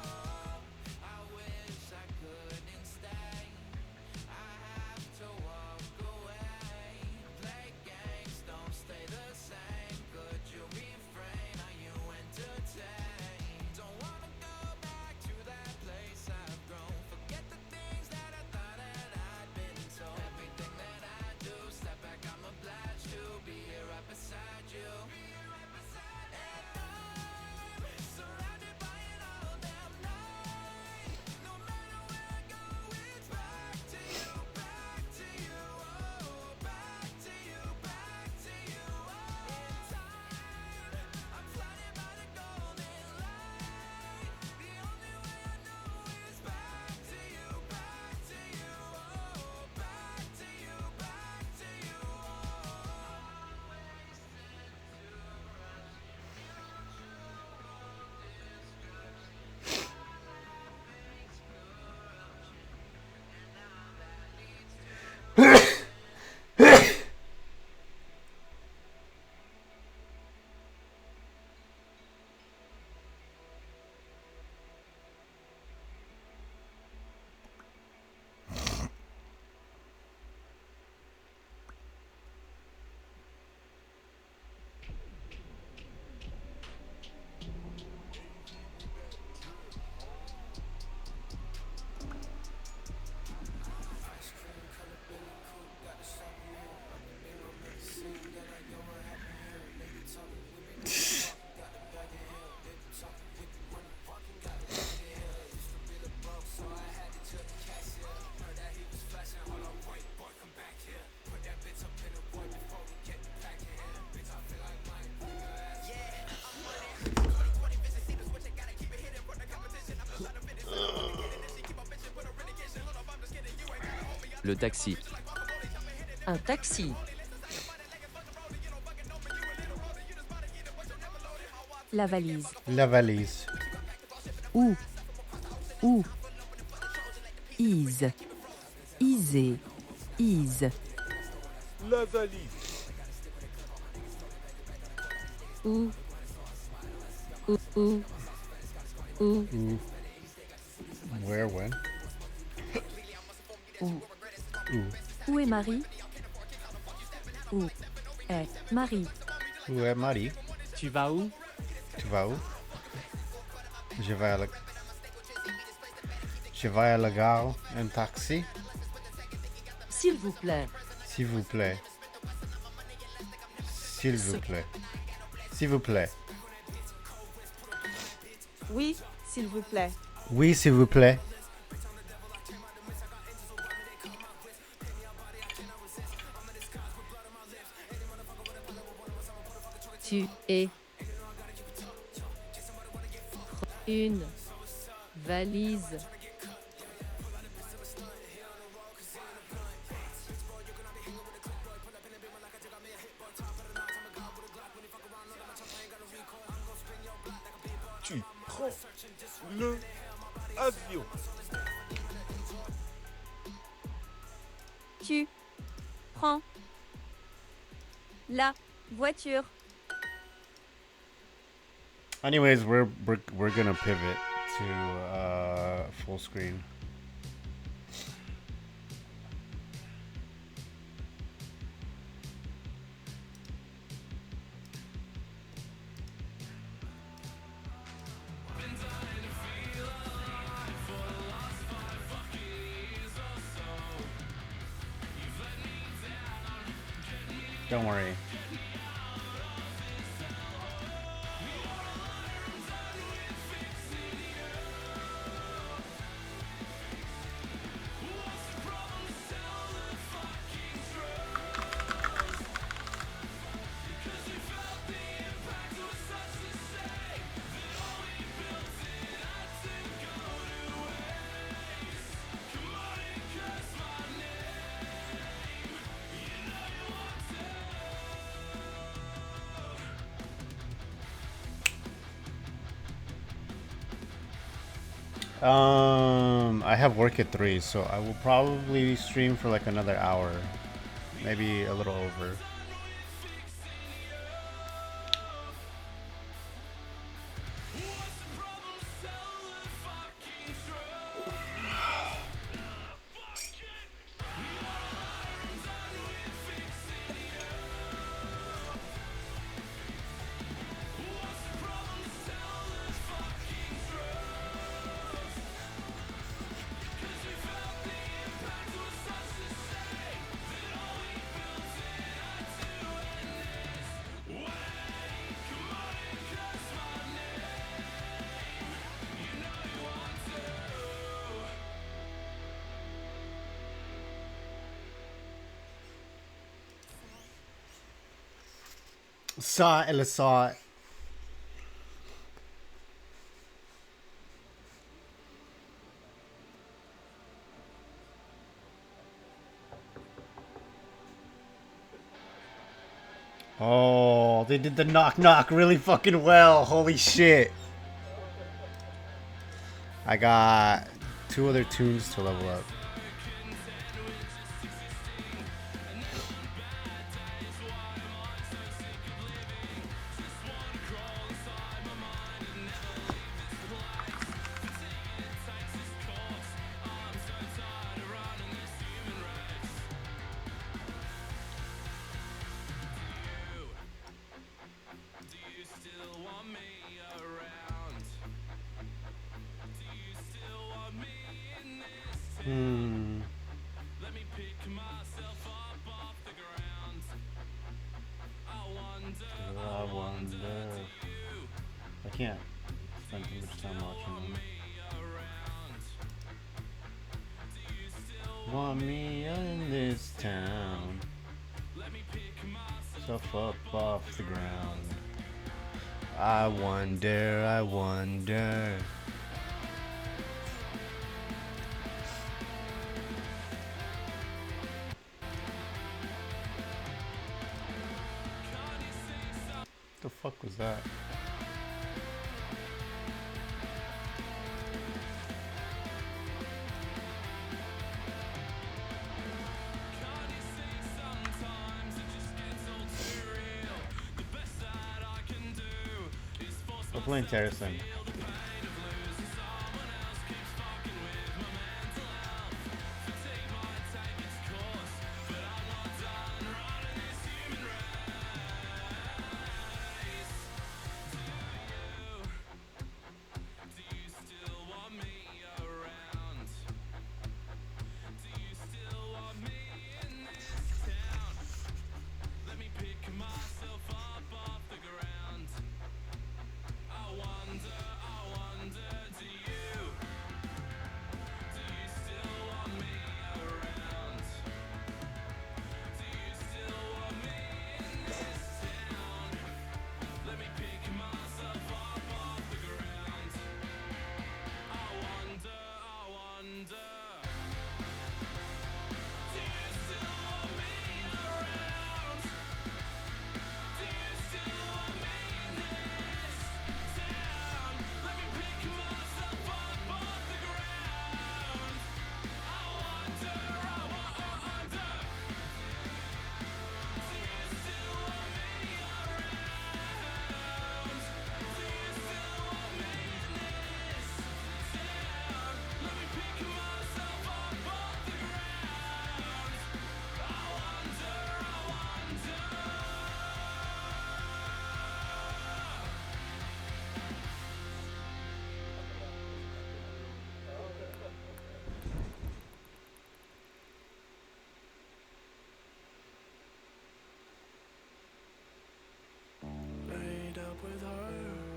Le taxi. Un taxi. La valise. La valise. Où. Où. Is. Isé. Is. La valise. Où. Où. Où. Où. Ooh. Where, when? Où. Ooh. Où est Marie? Où est Marie? Où est Marie? Tu vas où? Tu vas où? Je vais à la... Je vais à la gare en taxi. S'il vous plaît. S'il vous plaît. S'il vous plaît. S'il vous plaît. Oui, s'il vous plaît. Oui, s'il vous plaît. Tu es une valise. Tu prends le avion. Tu prends la voiture. Anyways, we're gonna pivot to full screen. Don't worry. I have work at 3, so I will probably stream for like another hour, maybe a little over. Saw it, saw it. Oh, they did the knock knock really fucking well. Holy shit. I got 2 other tunes to level up. I wonder. I can't spend too much time watching them. Want me in this town? Stuff up off the ground. I wonder, I wonder. was that? We're playing Terracin. Laid up with her,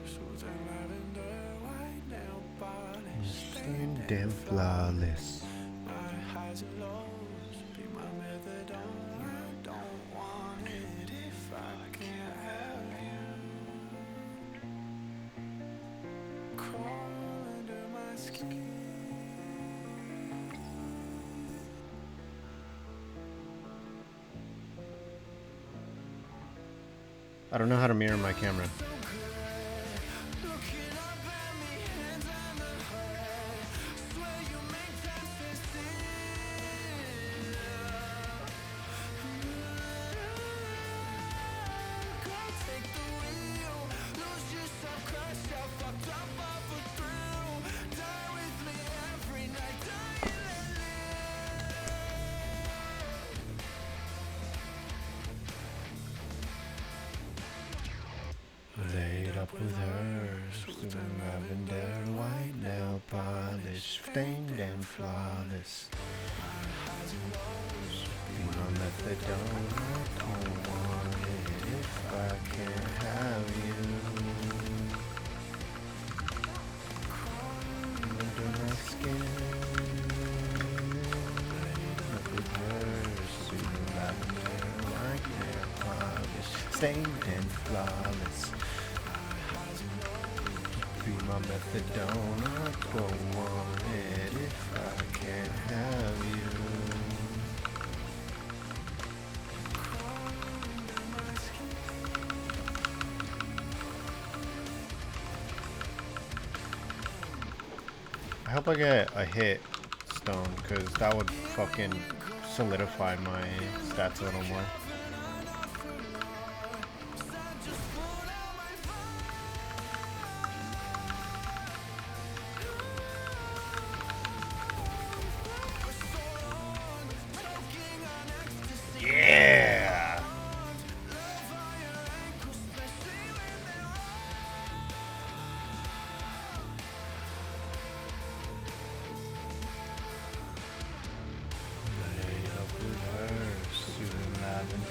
soothing lavender, white nail polish, Stained and flawless. my highs and lows, be my methadone. I don't want it if I can't have you. Crawl under my skin. I don't know how to mirror my camera. Laid up with her, soothing lavender, white nail polish, stained and flawless. Be my methadone, I don't want it if I can't have you. Under my skin, up with her, soothing lavender, white nail polish, stained and flawless. Be my methadone, I don't want it if I can't have you. I hope I get a hit stone, because that would fucking solidify my stats a little more. Yeah! Laid up with her, soothing lavender.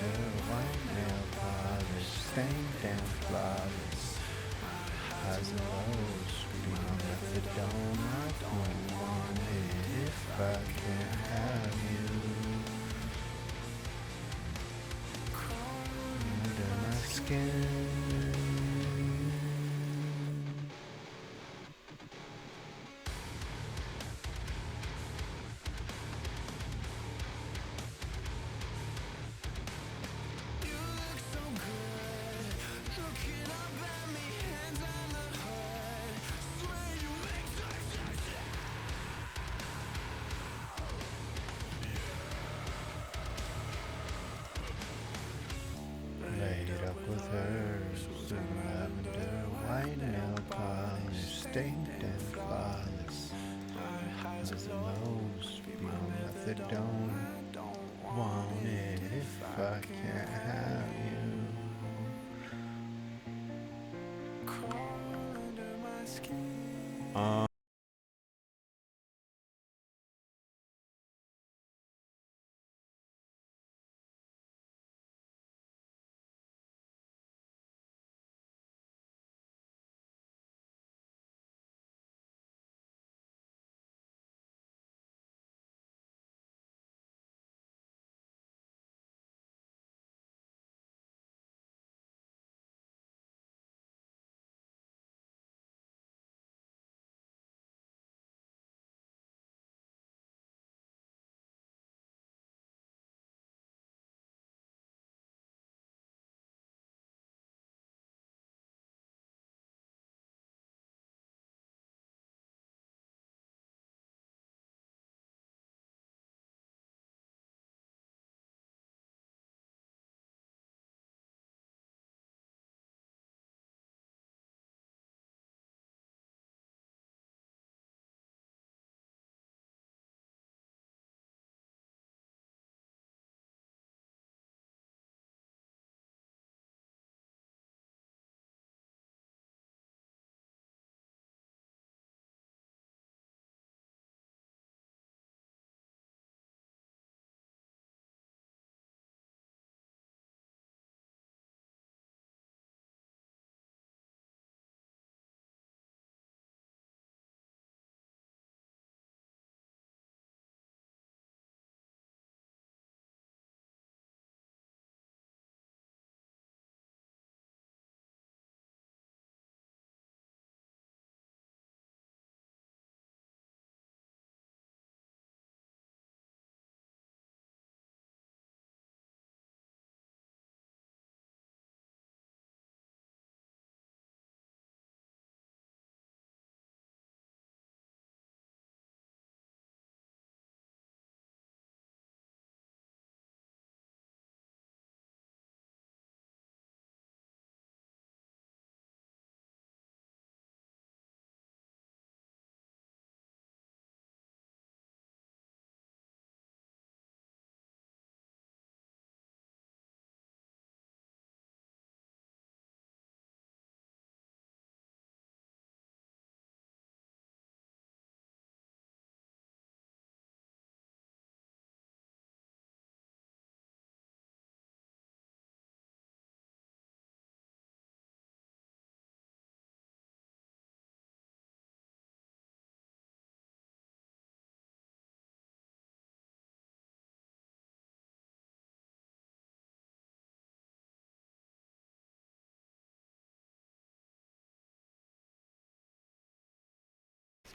flawless. As a nose, be my methadone. Want it if I can't have you.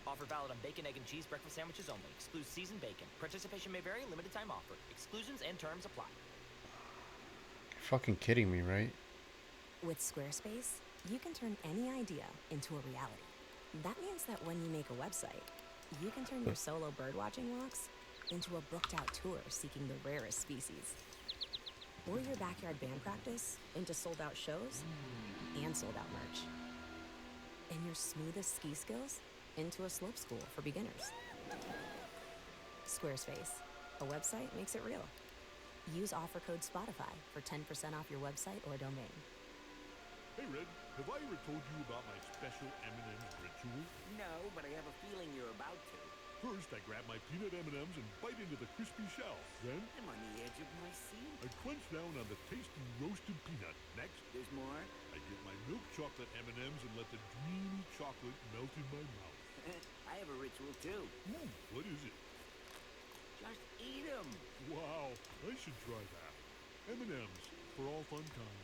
Offer valid on bacon, egg, and cheese breakfast sandwiches only. Excludes seasoned bacon. Participation may vary. Limited time offer. Exclusions and terms apply. You're fucking kidding me, right? With Squarespace, you can turn any idea into a reality. That means that when you make a website, you can turn your solo birdwatching walks into a booked-out tour seeking the rarest species. Or your backyard band practice into sold-out shows and sold-out merch. And your smoothest ski skills into a slope school for beginners. Squarespace. A website makes it real. Use offer code Spotify for 10% off your website or domain. Hey, Red, have I ever told you about my special M&M's ritual? No, but I have a feeling you're about to. First, I grab my peanut M&Ms and bite into the crispy shell. Then, I'm on the edge of my seat. I crunch down on the tasty roasted peanut. Next, There's more? I get my milk chocolate M&Ms and let the dreamy chocolate melt in my mouth. I have a ritual too. Ooh, what is it? Just eat them. Wow, I should try that. M&Ms for all fun kind.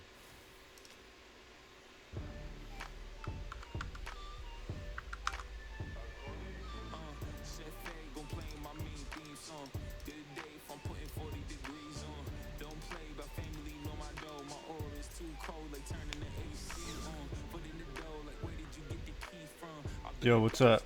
Gon' play my main theme song. Good day if I'm putting 40 degrees on. Don't play by family, know my dough. My aura is too cold, like turning the AC on. Put in the dough, like where did you get the key from? Yo, what's up?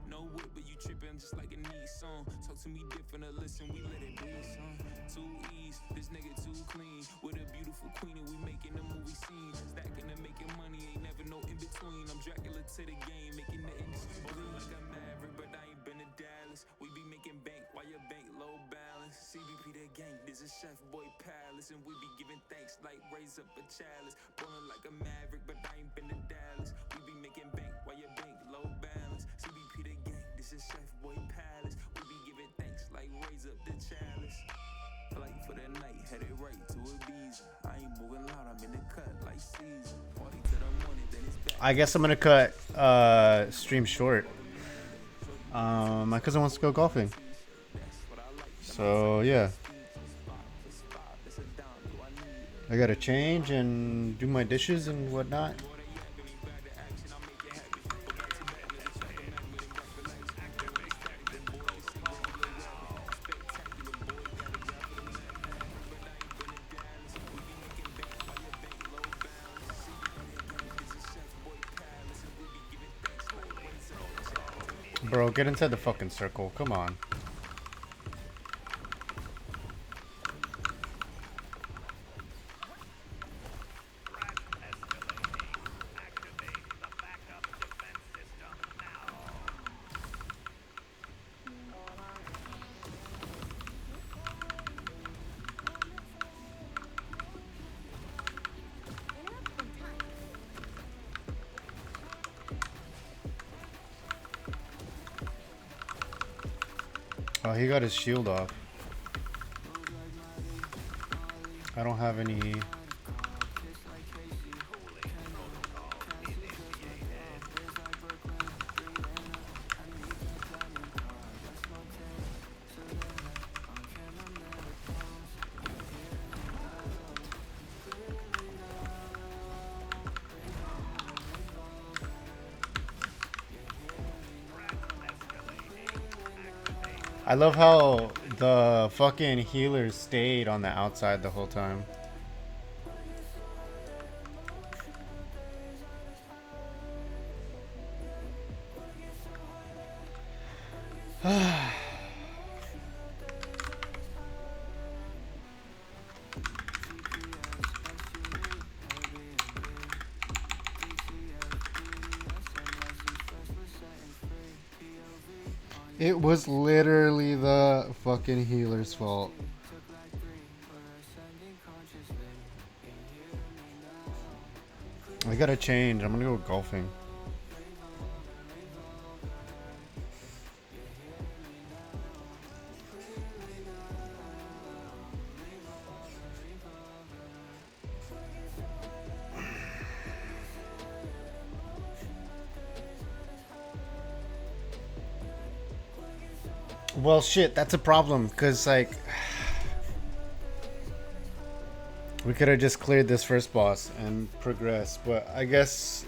No wood, but you tripping just like a Nissan. Talk to me different, or listen, we let it be, son. 2 E's, this nigga too clean. With a beautiful queen and we making a movie scene. Stacking and making money, ain't never no in between. I'm Dracula to the game, making the industry moving like a maverick, but I ain't been to Dallas. We be making bank while your bank low balance. CBP the gang, this is Chef Boy Palace, and we be giving thanks like raise up a chalice. Ballin' like a maverick, but I ain't been to Dallas. We be making bank while your bank low balance. CBP the gang, this is Chef Boy Palace. We be giving thanks like raise up the chalice. Flight for the night, headed right to Ibiza. I ain't moving loud, I'm in the cut like Caesar. Party to the morning, then it's back. I guess I'm gonna cut stream short. My cousin wants to go golfing. So yeah. I gotta change and do my dishes and whatnot. Bro, get inside the fucking circle. Come on. Oh, he got his shield off. I don't have any. I love how the fucking healers stayed on the outside the whole time. It was literally the fucking healer's fault. I gotta change. I'm gonna go golfing. Well, shit, that's a problem, because, like, we could have just cleared this first boss and progressed, but I guess...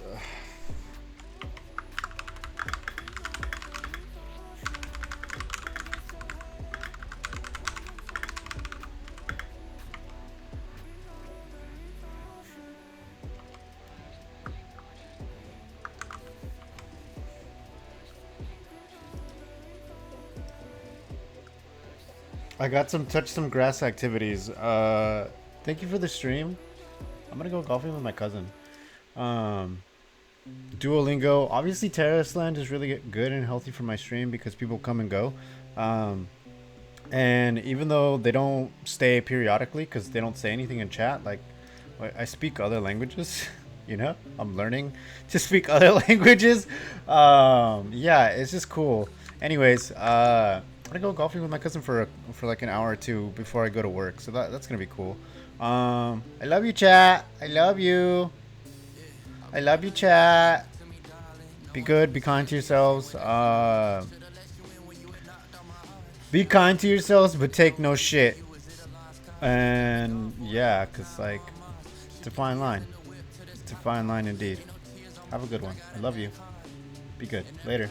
I got some touch some grass activities. Thank you for the stream. I'm gonna go golfing with my cousin. Duolingo. Obviously, Terrace Land is really good and healthy for my stream because people come and go. And even though they don't stay periodically because they don't say anything in chat, like I speak other languages. You know, I'm learning to speak other languages. Yeah, it's just cool. Anyways, I'm gonna go golfing with my cousin for like an hour or two before I go to work, so that's gonna be cool. I love you, chat. I love you. I love you, chat. Be good. Be kind to yourselves. Be kind to yourselves, but take no shit. And yeah, cause like it's a fine line. It's a fine line indeed. Have a good one. I love you. Be good. Later.